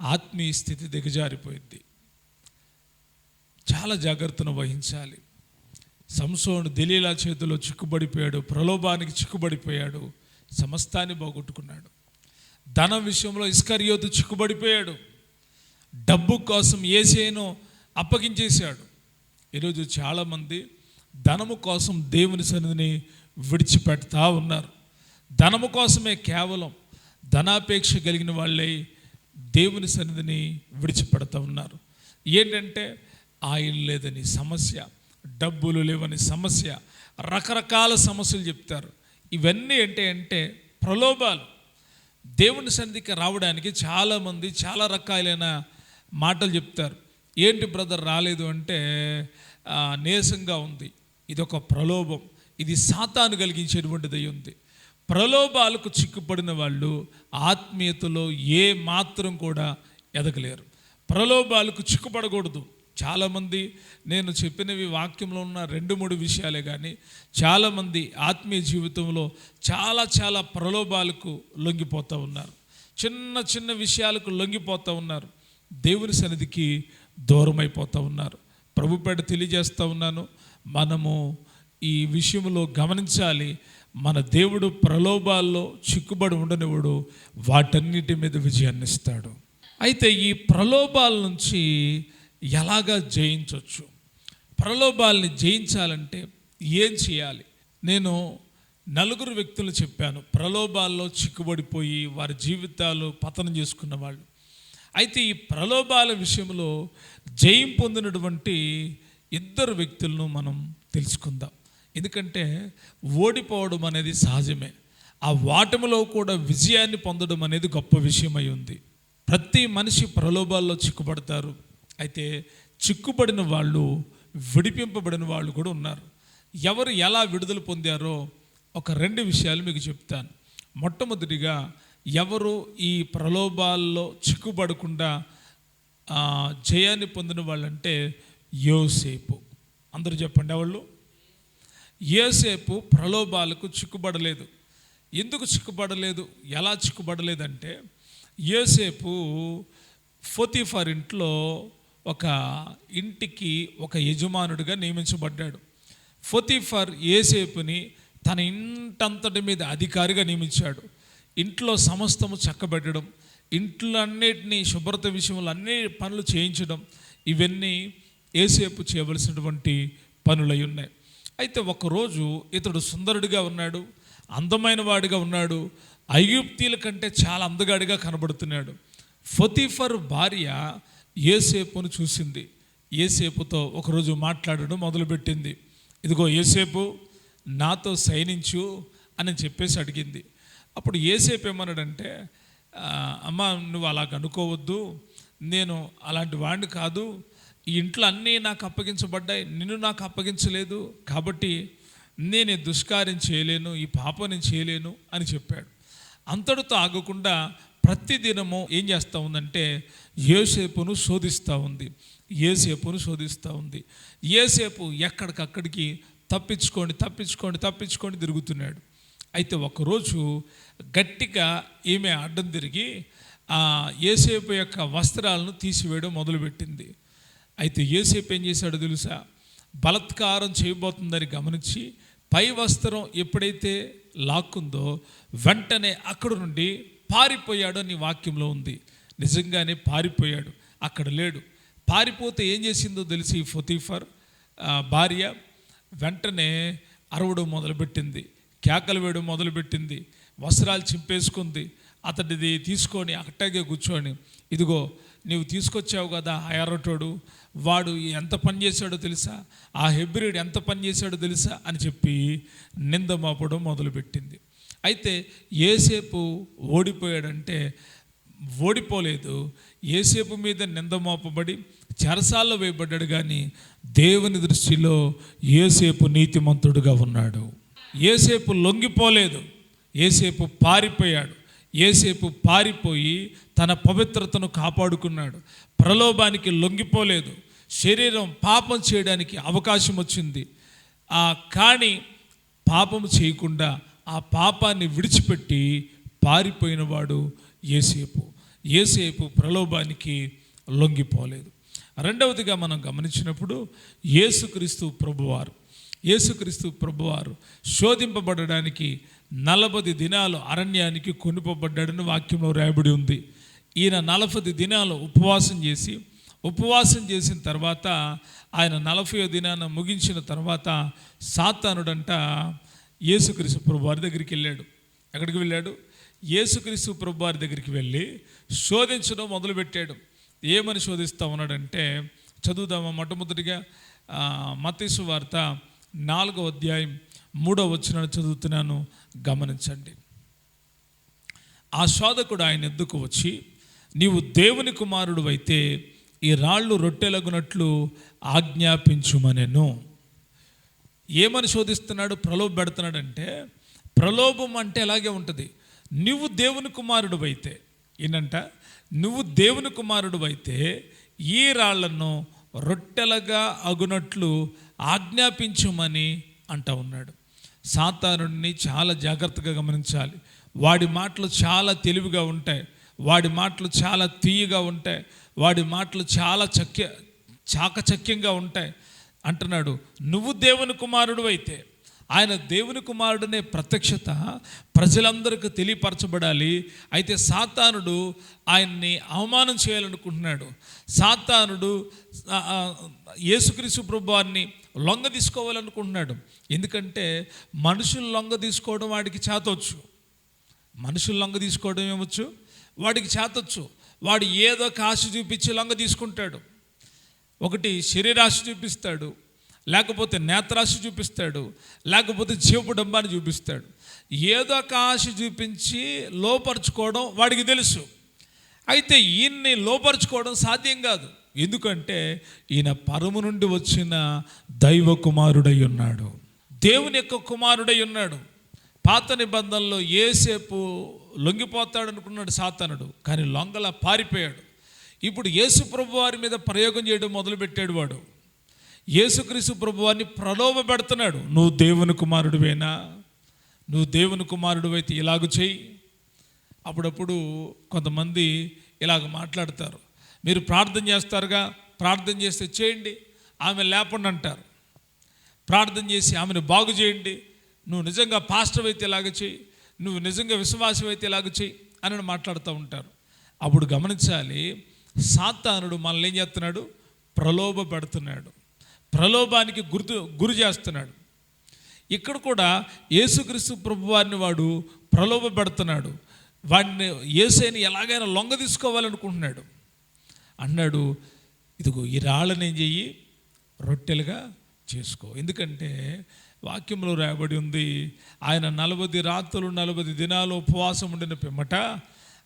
ఆత్మీయ స్థితి దిగజారిపోయింది. చాలా జాగ్రత్తను వహించాలి. సంసోను దెలీలా చేతిలో చిక్కుబడిపోయాడు, ప్రలోభానికి చిక్కుబడిపోయాడు, సమస్తాన్ని పోగొట్టుకున్నాడు. ధనం విషయంలో ఇస్కరియోతు చిక్కుబడిపోయాడు. డబ్బు కోసం యేసేను అప్పగించేశాడు. ఈరోజు చాలామంది ధనము కోసం దేవుని సన్నిధిని విడిచిపెడతా ఉన్నారు. ధనము కోసమే, కేవలం ధనాపేక్ష కలిగిన వాళ్ళే దేవుని సన్నిధిని విడిచిపెడతా ఉన్నారు. ఏంటంటే ఆయిల్ లేదని సమస్య, డబ్బులు లేవని సమస్య, రకరకాల సమస్యలు చెప్తారు. ఇవన్నీ అంటే ప్రలోభాలు. దేవుని సన్నిధికి రావడానికి చాలామంది చాలా రకాలైన మాటలు చెప్తారు. ఏంటి బ్రదర్ రాలేదు అంటే నీరసంగా ఉంది. ఇది ఒక ప్రలోభం. ఇది సాతాను కలిగించేటువంటిది అయి ఉంది. ప్రలోభాలకు చిక్కుపడిన వాళ్ళు ఆత్మీయతలో ఏ మాత్రం కూడా ఎదగలేరు. ప్రలోభాలకు చిక్కుపడకూడదు. చాలామంది నేను చెప్పినవి వాక్యంలో ఉన్న 2-3 విషయాలే కానీ చాలామంది ఆత్మీయ జీవితంలో చాలా ప్రలోభాలకు లొంగిపోతూ ఉన్నారు. చిన్న చిన్న విషయాలకు లొంగిపోతూ ఉన్నారు. దేవుని సన్నిధికి దూరం అయిపోతూ ఉన్నారు. ప్రభుపేట తెలియజేస్తూ ఉన్నాను, మనము ఈ విషయంలో గమనించాలి. మన దేవుడు ప్రలోభాల్లో చిక్కుబడి ఉండనివాడు, వాటన్నిటి మీద విజయాన్ని ఇస్తాడు. అయితే ఈ ప్రలోభాల నుంచి ఎలాగా జయించవచ్చు? ప్రలోభాలని జయించాలంటే ఏం చేయాలి? నేను 4 వ్యక్తులు చెప్పాను, ప్రలోభాల్లో చిక్కుబడిపోయి వారి జీవితాలు పతనం చేసుకున్న వాళ్ళు. అయితే ఈ ప్రలోభాల విషయంలో జయం పొందినటువంటి 2 వ్యక్తులను మనం తెలుసుకుందాం. ఎందుకంటే ఓడిపోవడం అనేది సహజమే, ఆ ఓటమిలో కూడా విజయాన్ని పొందడం అనేది గొప్ప విషయమై ఉంది. ప్రతి మనిషి ప్రలోభాల్లో చిక్కుపడతారు. అయితే చిక్కుపడిన వాళ్ళు, విడిపింపబడిన వాళ్ళు కూడా ఉన్నారు. ఎవరు ఎలా విడుదల పొందారో ఒక 2 విషయాలు మీకు చెప్తాను. మొట్టమొదటిగా ఎవరు ఈ ప్రలోభాల్లో చిక్కుపడకుండా జయాన్ని పొందిన వాళ్ళంటే యోసేపు. అందరూ చెప్పండి ఎవళ్ళు? యోసేపు ప్రలోభాలకు చిక్కుపడలేదు. ఎందుకు చిక్కుపడలేదు, ఎలా చిక్కుపడలేదంటే యోసేపు పోతీఫర్ ఇంట్లో ఒక ఇంటికి ఒక యజమానుడిగా నియమించబడ్డాడు. పోతీఫర్ యోసేపుని తన ఇంటంతటి మీద అధికారిగా నియమించాడు. ఇంట్లో సమస్తము చక్కబెట్టడం, ఇంట్లో అన్నిటినీ శుభ్రత విషయంలో అన్ని పనులు చేయించడం, ఇవన్నీ యోసేపు చేయవలసినటువంటి పనులై ఉన్నాయి. అయితే ఒకరోజు ఇతడు సుందరుడిగా ఉన్నాడు, అందమైన వాడిగా ఉన్నాడు, ఐగుప్తీల కంటే చాలా అందగాడిగా కనబడుతున్నాడు. పోతీఫర్ భార్య యోసేపును చూసింది. యోసేపుతో ఒకరోజు మాట్లాడడం మొదలుపెట్టింది. ఇదిగో యోసేపు, నాతో శయనించు అని చెప్పేసి అడిగింది. అప్పుడు యోసేపు ఏమన్నాడంటే, అమ్మ నువ్వు అలాగ అనుకోవద్దు, నేను అలాంటి వాడిని కాదు, ఈ ఇంట్లో అన్నీ నాకు అప్పగించబడ్డాయి, నిన్ను నాకు అప్పగించలేదు, కాబట్టి నేను ఈ దుష్కార్యం చేయలేను, ఈ పాపం నేను చేయలేను అని చెప్పాడు. అంతటితో ఆగకుండా ప్రతిదినము ఏం చేస్తూ ఉందంటే యోసేపును శోధిస్తూ ఉంది. యోసేపు ఎక్కడికక్కడికి తప్పించుకొని తిరుగుతున్నాడు. అయితే ఒకరోజు గట్టిగా ఈమె అడ్డం తిరిగి యోసేపు యొక్క వస్త్రాలను తీసివేయడం మొదలుపెట్టింది. అయితే యోసేపు ఏం చేశాడో తెలుసా? బలాత్కారం చేయబోతుందని గమనించి పై వస్త్రం ఎప్పుడైతే లాక్కుందో వెంటనే అక్కడి నుండి పారిపోయాడు అని వాక్యంలో ఉంది. నిజంగానే పారిపోయాడు, అక్కడ లేడు. పారిపోతే ఏం చేసిందో తెలిసి పోతీఫర్ భార్య వెంటనే అరవడం మొదలుపెట్టింది, కేకలు వేయడం మొదలుపెట్టింది, వస్త్రాలు చింపేసుకుంది. అతడిది తీసుకొని అట్టగే కూర్చొని, ఇదిగో నీవు తీసుకొచ్చావు కదా ఆ ఎర్రటోడు, వాడు ఎంత పని చేశాడో తెలుసా, ఆ హెబ్రీడు ఎంత పని చేశాడో తెలుసా అని చెప్పి నింద మోపడం మొదలుపెట్టింది. అయితే యోసేపు ఓడిపోయాడంటే ఓడిపోలేదు, యోసేపు మీద నింద మోపబడి చెరసాల్లో వేయబడ్డాడు. కానీ దేవుని దృష్టిలో యోసేపు నీతిమంతుడుగా ఉన్నాడు. యోసేపు లొంగిపోలేదు, యోసేపు పారిపోయాడు. యోసేపు పారిపోయి తన పవిత్రతను కాపాడుకున్నాడు. ప్రలోభానికి లొంగిపోలేదు. శరీరం పాపం చేయడానికి అవకాశం వచ్చింది, కానీ పాపం చేయకుండా ఆ పాపాన్ని విడిచిపెట్టి పారిపోయినవాడు యోసేపు ప్రలోభానికి లొంగిపోలేదు. రెండవదిగా మనం గమనించినప్పుడు యేసుక్రీస్తు ప్రభువారు శోధింపబడడానికి 40 దినాలు అరణ్యానికి కొనిపోబడ్డాడని వాక్యంలో రాయబడి ఉంది. ఈయన 40 దినాలు ఉపవాసం చేసిన తర్వాత ఆయన 40వ దినాన ముగించిన తర్వాత సాతానుడంట యేసుక్రీస్తు ప్రభువారి దగ్గరికి వెళ్ళాడు. ఎక్కడికి వెళ్ళాడు? యేసుక్రీస్తు ప్రభువారి దగ్గరికి వెళ్ళి శోధించడం మొదలుపెట్టాడు. ఏమని శోధిస్తూ ఉన్నాడంటే చదువుదామా? మొట్టమొదటిగా మత్తయి సువార్త 4వ అధ్యాయం 3వ వచనాన్ని చదువుతున్నాను, గమనించండి. ఆ శోధకుడు ఆయన ఎద్దుకు వచ్చి, నీవు దేవుని కుమారుడు అయితే ఈ రాళ్ళు రొట్టెలగునట్లు ఆజ్ఞాపించుమనెను. ఏమని శోధిస్తున్నాడు, ప్రలోభ పెడుతున్నాడంటే, ప్రలోభం అంటే ఎలాగే ఉంటుంది. నువ్వు దేవుని కుమారుడు అయితే, ఏంటంట, నువ్వు దేవుని కుమారుడు అయితే ఈ రాళ్లను రొట్టెలుగా అగునట్లు ఆజ్ఞాపించుమని అంటా ఉన్నాడు. సాతానుడిని చాలా జాగ్రత్తగా గమనించాలి. వాడి మాటలు చాలా తెలివిగా ఉంటాయి, వాడి మాటలు చాలా తీయగా ఉంటాయి, వాడి మాటలు చాలా చాకచక్యంగా ఉంటాయి. అంటున్నాడు, నువ్వు దేవుని కుమారుడు అయితే, ఆయన దేవుని కుమారుడనే ప్రత్యక్షత ప్రజలందరికీ తెలియపరచబడాలి. అయితే సాతానుడు ఆయన్ని అవమానం చేయాలనుకుంటున్నాడు. సాతానుడు యేసుక్రీస్తు ప్రభువాన్ని లొంగ తీసుకోవాలనుకుంటున్నాడు. ఎందుకంటే మనుషులు లొంగ తీసుకోవడం వాడికి చేతొచ్చు, మనుషులు లొంగ తీసుకోవడం ఏమొచ్చు, వాడికి చేతొచ్చు. వాడు ఏదో ఒక ఆశ చూపించి లొంగ తీసుకుంటాడు. ఒకటి శరీరాశ చూపిస్తాడు, లేకపోతే నేత్రాశ చూపిస్తాడు, లేకపోతే జీవపు డంబాన్ని చూపిస్తాడు. ఏదో ఒక ఆశ చూపించి లోపరుచుకోవడం వాడికి తెలుసు. అయితే ఈయన్ని లోపరుచుకోవడం సాధ్యం కాదు. ఎందుకంటే ఈయన పరము నుండి వచ్చిన దైవ కుమారుడై ఉన్నాడు, దేవుని యొక్క కుమారుడై ఉన్నాడు. పాత నిబంధనలో యేసేపు లొంగిపోతాడు అనుకున్నాడు సాతానుడు, కానీ లొంగలా పారిపోయాడు. ఇప్పుడు యేసు ప్రభు వారి మీద ప్రయోగం చేయడం మొదలుపెట్టాడు వాడు. యేసుక్రీస్తు ప్రభువాన్ని ప్రలోభ పెడుతున్నాడు. నువ్వు దేవుని కుమారుడివేనా, నువ్వు దేవుని కుమారుడు అయితే ఇలాగ చెయ్యి. అప్పుడప్పుడు కొంతమంది ఇలాగ మాట్లాడతారు, మీరు ప్రార్థన చేస్తారుగా, ప్రార్థన చేస్తే చేయండి, ఆమె లేపండి అంటారు. ప్రార్థన చేసి ఆమెను బాగు చేయండి, నువ్వు నిజంగా పాస్టర్ అయితే ఇలాగ చెయ్యి, నువ్వు నిజంగా విశ్వాసం అయితే ఇలాగ చెయ్యి అని మాట్లాడుతూ ఉంటారు. అప్పుడు గమనించాలి, సాతానుడు మనల్ని ఏం చేస్తున్నాడు, ప్రలోభ పెడుతున్నాడు, ప్రలోభానికి గురి చేస్తున్నాడు. ఇక్కడ కూడా యేసుక్రీస్తు ప్రభువారిని వాడు ప్రలోభ పెడుతున్నాడు. వాడిని యేసయ్యని ఎలాగైనా లొంగ తీసుకోవాలనుకుంటున్నాడు. అన్నాడు, ఇదిగో ఈ రాళ్ళని ఏం చెయ్యి, రొట్టెలుగా చేసుకో. ఎందుకంటే వాక్యంలో రాయబడి ఉంది, ఆయన 40 రాత్రులు 40 దినాలు ఉపవాసం ఉండిన పిమ్మట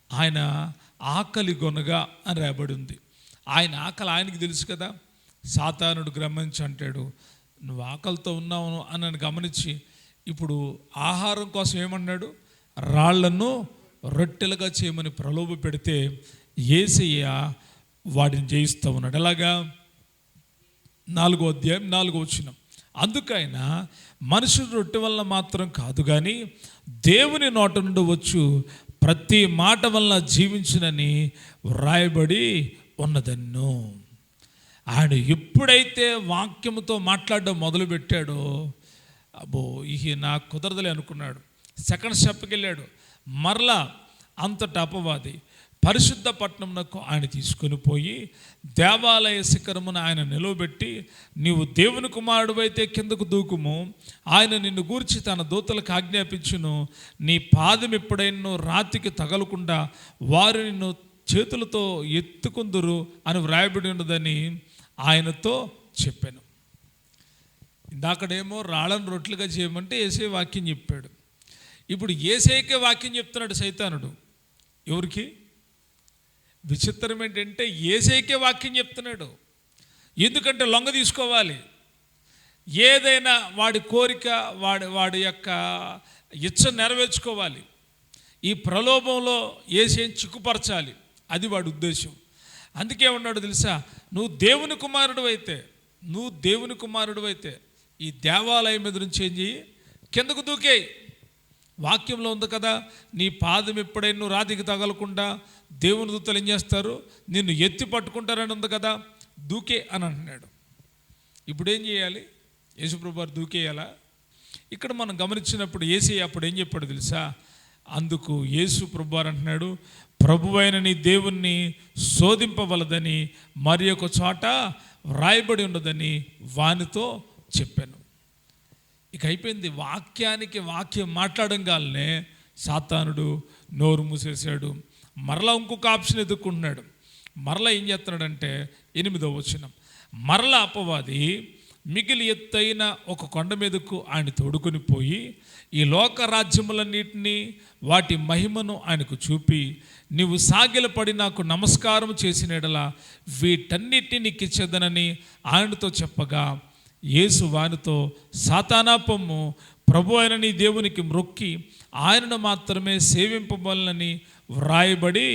ఆయన ఆకలి గొనగా అని రాయబడి ఉంది. ఆయన ఆకలి ఆయనకి తెలుసు కదా. సాతానుడు గమనించి అంటాడు, నువ్వు ఆకలితో ఉన్నావు అని గమనించి ఇప్పుడు ఆహారం కోసం ఏమన్నాడు, రాళ్లను రొట్టెలుగా చేయమని ప్రలోభ పెడితే యేసయ్య వాడిని జయిస్తూ ఉన్నాడు. అలాగా 4వ అధ్యాయం 4వ వచనం, అందుకైనా మనుషుడు రొట్టె వలన మాత్రం కాదు కానీ దేవుని నోట నుండి వచ్చు ప్రతి మాట వలన జీవించునని వ్రాయబడి ఉన్నదన్ను. ఆయన ఎప్పుడైతే వాక్యముతో మాట్లాడడం మొదలుపెట్టాడో, అబ్బో ఇహి నాకు కుదరదులే అనుకున్నాడు. సెకండ్ స్టెప్కి వెళ్ళాడు. మరలా అంతటా అపవాది పరిశుద్ధ పట్టణమునకు ఆయన తీసుకొని పోయి దేవాలయ శిఖరమున ఆయన నిలవబెట్టి, నీవు దేవుని కుమారుడు అయితే కిందకు దూకుము, ఆయన నిన్ను గూర్చి తన దూతలకు ఆజ్ఞాపించును, నీ పాదం ఎప్పుడైనా రాతికి తగలకుండా వారు నిన్ను చేతులతో ఎత్తుకుందురు అని వ్రాయబడి ఉన్నదని ఆయనతో చెప్పాను. ఇందాకడేమో రాళ్ళను రొట్టెలుగా చేయమంటే యేసయ్య వాక్యం చెప్పాడు. ఇప్పుడు యేసయ్యకే వాక్యం చెప్తున్నాడు సైతానుడు. ఎవరికి? విచిత్రం ఏంటంటే యేసయ్యకే వాక్యం చెప్తున్నాడు. ఎందుకంటే లొంగ తీసుకోవాలి, ఏదైనా వాడి కోరిక, వాడి యొక్క ఇచ్చ నెరవేర్చుకోవాలి. ఈ ప్రలోభంలో యేసయ్యని చిక్కుపరచాలి, అది వాడి ఉద్దేశం. అందుకే ఉన్నాడు తెలుసా, నువ్వు దేవుని కుమారుడు అయితే ఈ దేవాలయం మీద నుంచి ఏం చెయ్యి, కిందకు దూకేయి. వాక్యంలో ఉంది కదా, నీ పాదం ఎప్పుడైనా రాతికి తగలకుండా దేవుని దూతలు ఏం చేస్తారు, నిన్ను ఎత్తి పట్టుకుంటారని ఉంది కదా, దూకే అని అంటున్నాడు. ఇప్పుడు ఏం చేయాలి, యేసుప్రభు వారు దూకేయాలా? ఇక్కడ మనం గమనించినప్పుడు యేసయ్య అప్పుడు ఏం చెప్పాడు తెలుసా, అందుకు యేసు ప్రభు వారు అంటున్నాడు, ప్రభువైన నీ దేవుణ్ణి శోధింపవలదని మరి ఒక చోట వ్రాయబడి ఉన్నదని వానితో చెప్పాను. ఇక అయిపోయింది. వాక్యానికి వాక్యం మాట్లాడంగానే సాతానుడు నోరు మూసేశాడు. మరలా ఇంకొక ఆప్షన్ ఎదుర్కొంటున్నాడు. మరలా ఏం చేస్తున్నాడంటే 8వ వచనం, మరలా అపవాది మిగిలి ఎత్తైన ఒక కొండ మీదకు ఆయన తోడుకొని పోయి ఈ లోక రాజ్యములన్నిటినీ వాటి మహిమను ఆయనకు చూపి, నీవు సాగిలపడి నాకు నమస్కారం చేసిన యెడల వీటన్నిటిని నీకు ఇచ్చేదనని ఆయనతో చెప్పగా, యేసు వానితో, సాతానా పొమ్ము, ప్రభు అయిన నీ దేవునికి మ్రొక్కి ఆయనను మాత్రమే సేవింపబలనని వ్రాయబడి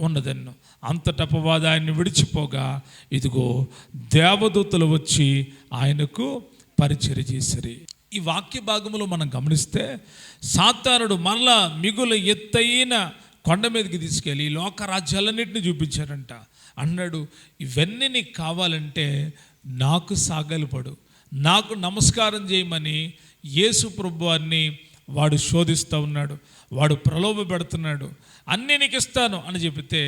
ఉన్నదన్ను. అంతటపవాది ఆయన్ని విడిచిపోగా, ఇదిగో దేవదూతలు వచ్చి ఆయనకు పరిచర్య చేసిరి. ఈ వాక్య భాగములో మనం గమనిస్తే, సాతానుడు మరలా మిగులు ఎత్తైన కొండ మీదకి తీసుకెళ్ళి లోక రాజ్యాలన్నింటినీ చూపించారంట. అన్నాడు, ఇవన్నీ నీకు కావాలంటే నాకు సాగలిపడు, నాకు నమస్కారం చేయమని యేసు ప్రభువాన్ని వాడు శోధిస్తూ ఉన్నాడు, వాడు ప్రలోభ పెడుతున్నాడు. అన్నీ నీకు ఇస్తాను అని చెబితే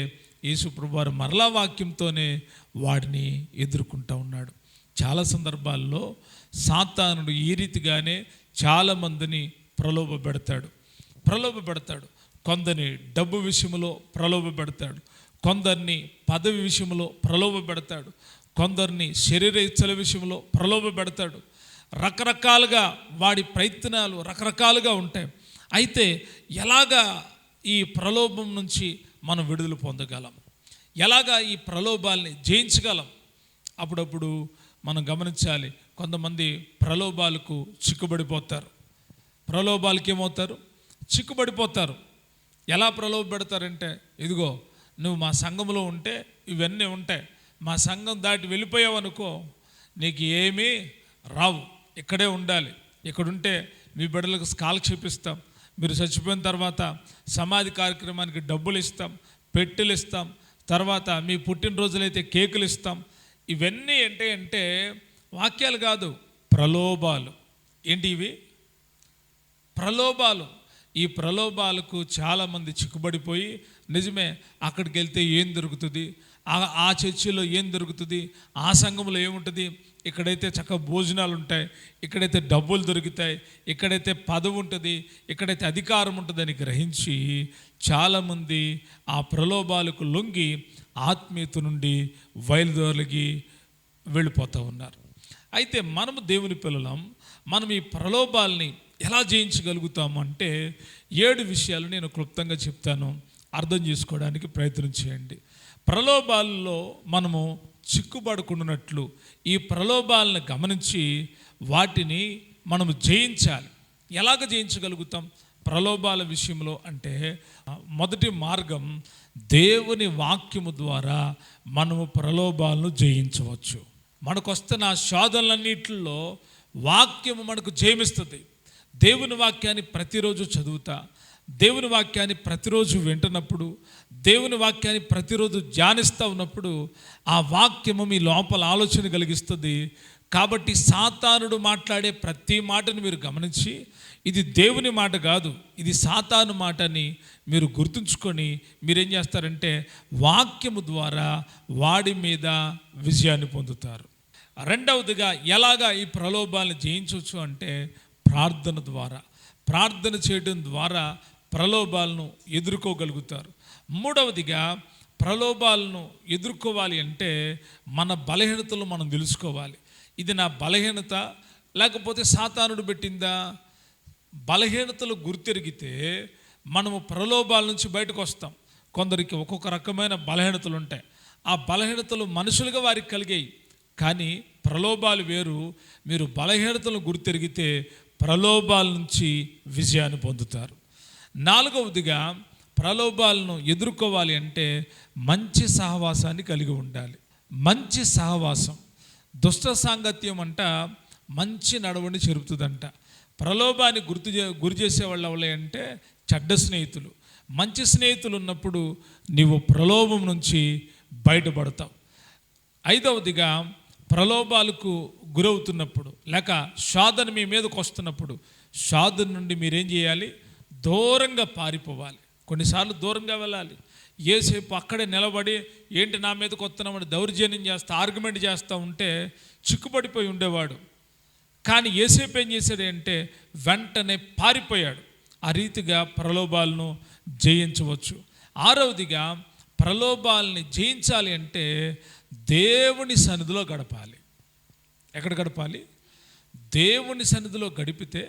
యేసు ప్రభువారు మరలా వాక్యంతోనే వాడిని ఎదుర్కొంటూ ఉన్నాడు. చాలా సందర్భాల్లో సాతానుడు ఈ రీతిగానే చాలామందిని ప్రలోభ పెడతాడు. కొందరిని డబ్బు విషయంలో ప్రలోభ పెడతాడు, కొందరిని పదవి విషయంలో ప్రలోభ పెడతాడు, కొందరిని శరీర ఇచ్చల విషయంలో ప్రలోభ పెడతాడు. రకరకాలుగా వాడి ప్రయత్నాలు రకరకాలుగా ఉంటాయి. అయితే ఎలాగా ఈ ప్రలోభం నుంచి మనం విడుదల పొందగలం, ఎలాగా ఈ ప్రలోభాల్ని జయించగలం? అప్పుడప్పుడు మనం గమనించాలి, కొంతమంది ప్రలోభాలకు చిక్కుబడిపోతారు. ప్రలోభాలకి ఏమవుతారు? చిక్కుబడిపోతారు. ఎలా ప్రలోభ పెడతారంటే, ఇదిగో నువ్వు మా సంఘంలో ఉంటే ఇవన్నీ ఉంటాయి, మా సంఘం దాటి వెళ్ళిపోయావు అనుకో నీకు ఏమీ రావు, ఇక్కడే ఉండాలి, ఇక్కడుంటే మీ బిడ్డలకు స్కాలర్షిప్ ఇస్తాం, మీరు చచ్చిపోయిన తర్వాత సమాధి కార్యక్రమానికి డబ్బులు ఇస్తాం, పెట్టెలు ఇస్తాం, తర్వాత మీ పుట్టినరోజులైతే కేకులు ఇస్తాం. ఇవన్నీ అంటే వాక్యాలు కాదు, ప్రలోభాలు. ఏంటి ఇవి? ప్రలోభాలు. ఈ ప్రలోభాలకు చాలామంది చిక్కుబడిపోయి, నిజమే అక్కడికి వెళ్తే ఏం దొరుకుతుంది, ఆ చర్చిలో ఏం దొరుకుతుంది, ఆ సంఘంలో ఏముంటుంది, ఇక్కడైతే చక్కగా భోజనాలు ఉంటాయి, ఇక్కడైతే డబ్బులు దొరుకుతాయి, ఇక్కడైతే పదవి ఉంటుంది, ఇక్కడైతే అధికారం ఉంటుందని గ్రహించి చాలామంది ఆ ప్రలోభాలకు లొంగి ఆత్మీయత నుండి బయలుదేరి వెళ్ళిపోతూ ఉన్నారు. అయితే మనము దేవుని పిల్లలం, మనం ఈ ప్రలోభాల్ని ఎలా జయించగలుగుతాము అంటే 7 విషయాలు నేను క్లుప్తంగా చెప్తాను, అర్థం చేసుకోవడానికి ప్రయత్నం చేయండి. ప్రలోభాల్లో మనము చిక్కుబడుకున్నట్లు ఈ ప్రలోభాలను గమనించి వాటిని మనము జయించాలి. ఎలాగ జయించగలుగుతాం ప్రలోభాల విషయంలో అంటే, మొదటి మార్గం దేవుని వాక్యము ద్వారా మనము ప్రలోభాలను జయించవచ్చు. మనకు వస్తున్న శోధనలన్నిటిలో వాక్యము మనకు జయమిస్తుంది. దేవుని వాక్యాన్ని ప్రతిరోజు చదువుతా, దేవుని వాక్యాన్ని ప్రతిరోజు వింటున్నప్పుడు, దేవుని వాక్యాన్ని ప్రతిరోజు ధ్యానిస్తూ ఉన్నప్పుడు ఆ వాక్యము మీ లోపల ఆలోచన కలిగిస్తుంది. కాబట్టి సాతానుడు మాట్లాడే ప్రతి మాటను మీరు గమనించి, ఇది దేవుని మాట కాదు, ఇది సాతాను మాట అని మీరు గుర్తుంచుకొని మీరేం చేస్తారంటే వాక్యము ద్వారా వాడి మీద విజయాన్ని పొందుతారు. రెండవదిగా ఎలాగా ఈ ప్రలోభాలను జయించవచ్చు అంటే ప్రార్థన చేయడం ద్వారా ప్రలోభాలను ఎదుర్కోగలుగుతారు. మూడవదిగా ప్రలోభాలను ఎదుర్కోవాలి అంటే మన బలహీనతలు మనం తెలుసుకోవాలి. ఇది నా బలహీనత లేకపోతే సాతానుడు పెట్టిందా? బలహీనతలు గుర్తెరిగితే మనము ప్రలోభాల నుంచి బయటకు వస్తాం. కొందరికి ఒక్కొక్క రకమైన బలహీనతలు ఉంటాయి. ఆ బలహీనతలు మనుషులుగా వారికి కలిగాయి, కానీ ప్రలోభాలు వేరు. మీరు బలహీనతలను గుర్తెరిగితే ప్రలోభాల నుంచి విజయాన్ని పొందుతారు. నాలుగవదిగా ప్రలోభాలను ఎదుర్కోవాలి అంటే మంచి సహవాసాన్ని కలిగి ఉండాలి. మంచి సహవాసం, దుష్ట సాంగత్యం అంట మంచి నడవడిని చెరుపుతుందంట. ప్రలోభాన్ని గురి చేసే వాళ్ళు ఎవరు అంటే చెడ్డ స్నేహితులు. మంచి స్నేహితులు ఉన్నప్పుడు నీవు ప్రలోభం నుంచి బయటపడతావు. ఐదవదిగా ప్రలోభాలకు గురవుతున్నప్పుడు లేక శోధన మీ మీదకు వస్తున్నప్పుడు శోధన నుండి మీరేం చేయాలి? దూరంగా పారిపోవాలి. కొన్నిసార్లు దూరంగా వెళ్ళాలి. ఏసేపు అక్కడే నిలబడి ఏంటి నా మీదకి వస్తున్నామని దౌర్జన్యం చేస్తా ఆర్గ్యుమెంట్ చేస్తూ ఉంటే చిక్కుపడిపోయి ఉండేవాడు. కానీ ఏసేపు ఏం చేశాడంటే వెంటనే పారిపోయాడు. ఆ రీతిగా ప్రలోభాలను జయించవచ్చు. ఆరవదిగా ప్రలోభాలని జయించాలి అంటే దేవుని సన్నిధిలో గడపాలి. ఎక్కడ గడపాలి? దేవుని సన్నిధిలో గడిపితే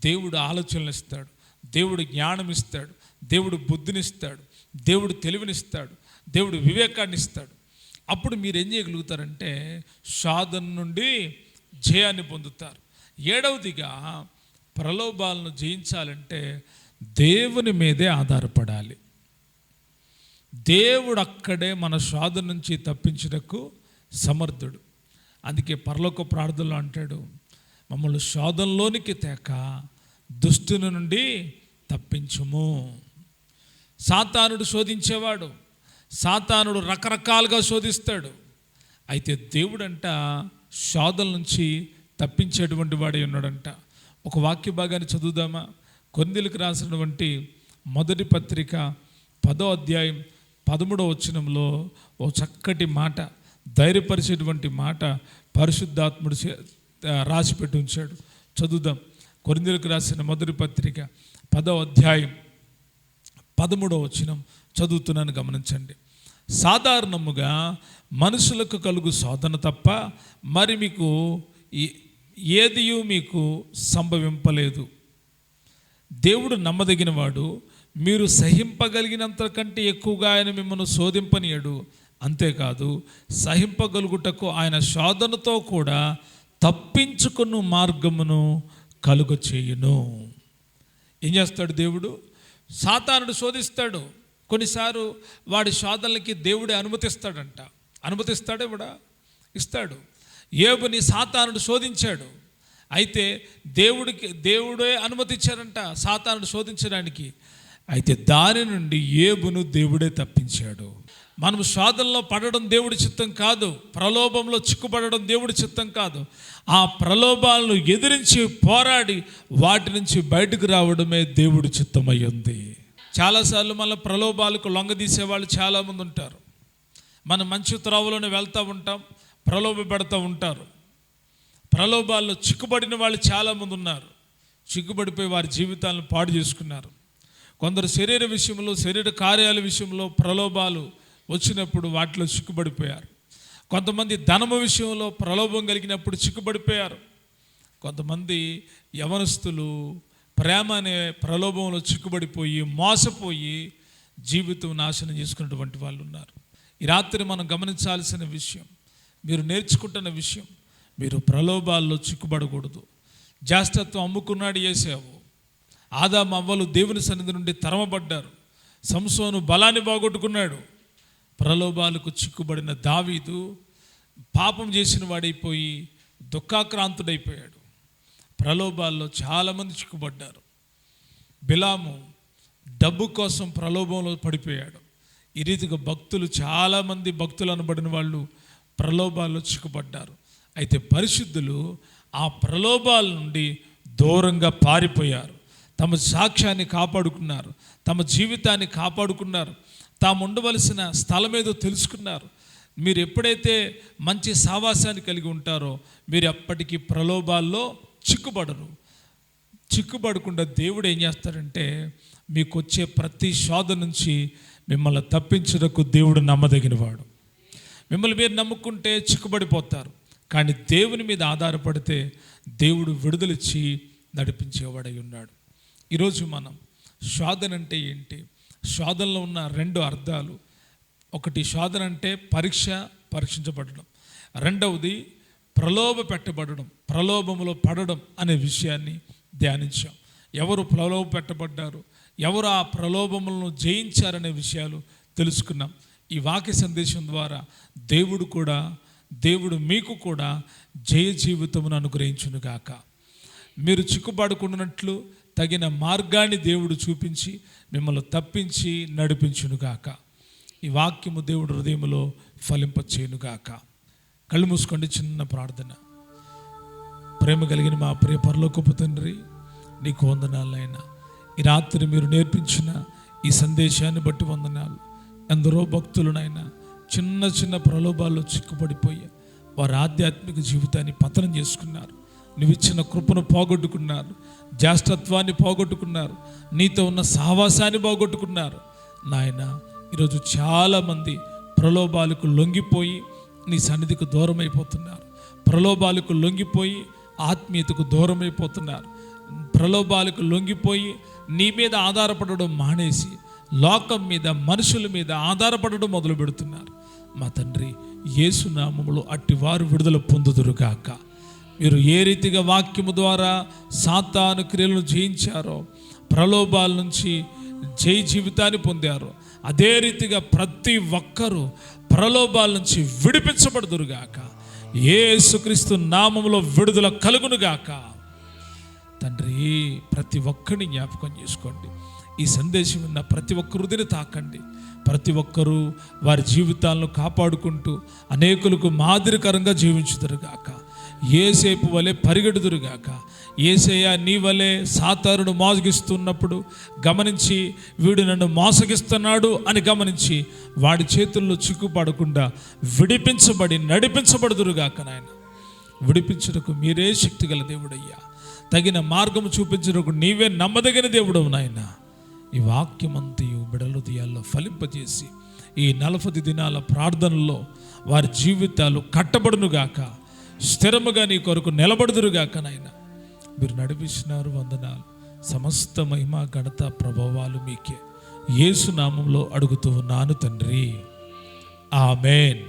దేవుడు ఆలోచనలు ఇస్తాడు, దేవుడు జ్ఞానం ఇస్తాడు, దేవుడు బుద్ధినిస్తాడు, దేవుడు తెలివినిస్తాడు, దేవుడు వివేకాన్ని ఇస్తాడు. అప్పుడు మీరు ఏం చేయగలుగుతారంటే శోధన నుండి జయాన్ని పొందుతారు. 7వదిగా ప్రలోభాలను జయించాలంటే దేవుని మీదే ఆధారపడాలి. దేవుడు అక్కడే మన శోధన నుంచి తప్పించుటకు సమర్థుడు. అందుకే పరలోక ప్రార్థనలో అంటాడు, మమ్మల్ని శోధనలోనికి తేక దుష్టుని నుండి తప్పించుము. సాతానుడు శోధించేవాడు, సాతానుడు రకరకాలుగా శోధిస్తాడు. అయితే దేవుడంట శోధన నుంచి తప్పించేటువంటి వాడే ఉన్నాడంట. ఒక వాక్య భాగాన్ని చదువుదామా? కొరింథీయులకు రాసినటువంటి మొదటి పత్రిక 10వ అధ్యాయం 13వ వచనంలో ఓ చక్కటి మాట, ధైర్యపరిచేటువంటి మాట పరిశుద్ధాత్ముడు రాసిపెట్టి ఉంచాడు. చదువుదాం. కొరింథీయులకు రాసిన మొదటి పత్రిక 10వ అధ్యాయం 13వ వచనం చదువుతున్నాను, గమనించండి. సాధారణముగా మనుషులకు కలుగు శోధన తప్ప మరి మీకు ఏదియూ మీకు సంభవింపలేదు. దేవుడు నమ్మదగినవాడు, మీరు సహింపగలిగినంత కంటే ఎక్కువగా ఆయన మిమ్మల్ని శోధింపనీయడు. అంతేకాదు, సహింపగలుగుటకు ఆయన శోధనతో కూడా తప్పించుకున్న మార్గమును కలుగ చేయును. ఏం చేస్తాడు దేవుడు? సాతానుడు శోధిస్తాడు. కొన్నిసార్లు వాడి శోధనలకి దేవుడే అనుమతిస్తాడంట. అనుమతిస్తాడే కూడా ఇస్తాడు. యోబుని సాతానుడు శోధించాడు. అయితే దేవుడే అనుమతించారంట సాతానుడు శోధించడానికి. అయితే దాని నుండి యోబును దేవుడే తప్పించాడు. మనం శోధనలో పడడం దేవుడి చిత్తం కాదు, ప్రలోభంలో చిక్కుపడడం దేవుడి చిత్తం కాదు. ఆ ప్రలోభాలను ఎదిరించి పోరాడి వాటి నుంచి బయటకు రావడమే దేవుడి చిత్తమై ఉంది. చాలాసార్లు మన ప్రలోభాలకు లొంగదీసే వాళ్ళు చాలామంది ఉంటారు. మనం మంచి త్రోవలోనే వెళ్తూ ఉంటాం, ప్రలోభ పెడతా ఉంటారు. ప్రలోభాల్లో చిక్కుబడిన వాళ్ళు చాలామంది ఉన్నారు. చిక్కుబడిపోయి వారి జీవితాలను పాడు చేసుకున్నారు. కొందరు శరీర విషయంలో, శరీర కార్యాల విషయంలో ప్రలోభాలు వచ్చినప్పుడు వాటిలో చిక్కుబడిపోయారు. కొంతమంది ధనము విషయంలో ప్రలోభం కలిగినప్పుడు చిక్కుబడిపోయారు. కొంతమంది యవనస్తులు ప్రేమ అనే ప్రలోభంలో చిక్కుబడిపోయి మోసపోయి జీవితం నాశనం చేసుకున్నటువంటి వాళ్ళు ఉన్నారు. ఈ రాత్రి మనం గమనించాల్సిన విషయం, మీరు నేర్చుకుంటున్న విషయం, మీరు ప్రలోభాల్లో చిక్కుబడకూడదు. జ్యేష్ఠత్వం అమ్ముకున్నాడు యేసేవు. ఆదాము అవ్వలు దేవుని సన్నిధి నుండి తరమబడ్డారు. సంసోను బలాన్ని బాగొట్టుకున్నాడు. ప్రలోభాలకు చిక్కుబడిన దావీదు పాపం చేసిన వాడైపోయి దుఃఖాక్రాంతుడైపోయాడు. ప్రలోభాల్లో చాలామంది చిక్కుబడ్డారు. బిలాము డబ్బు కోసం ప్రలోభంలో పడిపోయాడు. ఈ రీతిగా భక్తులు, చాలామంది భక్తులు అనబడిన వాళ్ళు ప్రలోభాల్లో చిక్కుబడ్డారు. అయితే పరిశుద్ధులు ఆ ప్రలోభాల నుండి దూరంగా పారిపోయారు. తమ సాక్ష్యాన్ని కాపాడుకున్నారు, తమ జీవితాన్ని కాపాడుకున్నారు, తాము ఉండవలసిన స్థలం ఏదో తెలుసుకున్నారు. మీరు ఎప్పుడైతే మంచి సావాసాన్ని కలిగి ఉంటారో మీరు ఎప్పటికీ ప్రలోభాల్లో చిక్కుబడరు. చిక్కుబడకుండా దేవుడు ఏం చేస్తాడంటే మీకు వచ్చే ప్రతి శోధన నుంచి మిమ్మల్ని తప్పించుటకు దేవుడు నమ్మదగినవాడు. మిమ్మల్ని మీరు నమ్ముకుంటే చిక్కుబడిపోతారు, కానీ దేవుని మీద ఆధారపడితే దేవుడు విడుదలిచ్చి నడిపించేవాడై ఉన్నాడు. ఈరోజు మనం శోధన అంటే ఏంటి, శోధనలో ఉన్న 2 అర్థాలు. ఒకటి శోధన అంటే పరీక్షించబడడం. రెండవది ప్రలోభ పెట్టబడడం, ప్రలోభములో పడడం అనే విషయాన్ని ధ్యానించాం. ఎవరు ప్రలోభ పెట్టబడ్డారు, ఎవరు ఆ ప్రలోభములను జయించారనే విషయాలు తెలుసుకున్నాం. ఈ వాక్య సందేశం ద్వారా దేవుడు మీకు కూడా జయ జీవితమును అనుగ్రహించునుగాక. మీరు చిక్కుబడుకున్నట్లు తగిన మార్గాన్ని దేవుడు చూపించి మిమ్మల్ని తప్పించి నడిపించునుగాక. ఈ వాక్యము దేవుడు హృదయంలో ఫలింపచేయునుగాక. కళ్ళు మూసుకోండి, చిన్న ప్రార్థన. ప్రేమ కలిగిన మా ప్రియ పరలోకపు తండ్రి, నీకు వందనాలైనా. ఈ రాత్రి మీరు నేర్పించిన ఈ సందేశాన్ని బట్టి వందనాలు. ఎందరో భక్తులనైనా చిన్న చిన్న ప్రలోభాల్లో చిక్కుపడిపోయి వారి ఆధ్యాత్మిక జీవితాన్ని పతనం చేసుకున్నారు. నువ్వు ఇచ్చిన కృపను పోగొట్టుకున్నారు, జ్యేష్ఠత్వాన్ని పోగొట్టుకున్నారు, నీతో ఉన్న సహవాసాన్ని పోగొట్టుకున్నారు. నాయన, ఈరోజు చాలామంది ప్రలోభాలకు లొంగిపోయి నీ సన్నిధికి దూరం అయిపోతున్నారు. ప్రలోభాలకు లొంగిపోయి ఆత్మీయతకు దూరమైపోతున్నారు. ప్రలోభాలకు లొంగిపోయి నీ మీద ఆధారపడడం మానేసి లోకం మీద, మనుషుల మీద ఆధారపడడం మొదలు పెడుతున్నారు. మా తండ్రి, యేసు నామములో అట్టివారు విడుదల పొందుదురుగాక. మీరు ఏ రీతిగా వాక్యము ద్వారా సాతాను క్రియలను జయించారో, ప్రలోభాల నుంచి జై జీవితాన్ని పొందారో, అదే రీతిగా ప్రతి ఒక్కరూ ప్రలోభాల నుంచి విడిపించబడుదురుగాక. యేసుక్రీస్తు నామములో విడుదల కలుగునుగాక. తండ్రి, ప్రతి ఒక్కరిని జ్ఞాపకం చేసుకోండి. ఈ సందేశం ఉన్న ప్రతి ఒక్క హృదయని తాకండి. ప్రతి ఒక్కరూ వారి జీవితాలను కాపాడుకుంటూ అనేకులకు మాదిరికరంగా జీవించుదురుగాక. యేసేపు వలె పరిగెడుదురుగాక. యేసయ్య నీ వలె సాతానును మోసగిస్తున్నప్పుడు గమనించి, వీడు నన్ను మోసగిస్తున్నాడు అని గమనించి వాడి చేతుల్లో చిక్కుపడకుండా విడిపించబడి నడిపించబడుదురుగాక. నాయన, విడిపించుటకు మీరే శక్తిగల దేవుడయ్యా. తగిన మార్గము చూపించుటకు నీవే నమ్మదగిన దేవుడవు నాయన. ఈ వాక్యమంతయు బిడల హృదయాల్లో ఫలింపజేసి ఈ 40 దినాల ప్రార్థనలో వారి జీవితాలు కట్టబడునుగాక, స్థిరముగా నీ కొరకు నిలబడుదురుగాక. నాయన, మీరు నడిపిస్తున్నారు, వందనాలు. సమస్త మహిమ, ఘనత, ప్రభావాలు మీకే. యేసు నామంలో అడుగుతూ ఉన్నాను తండ్రి, ఆమేన్.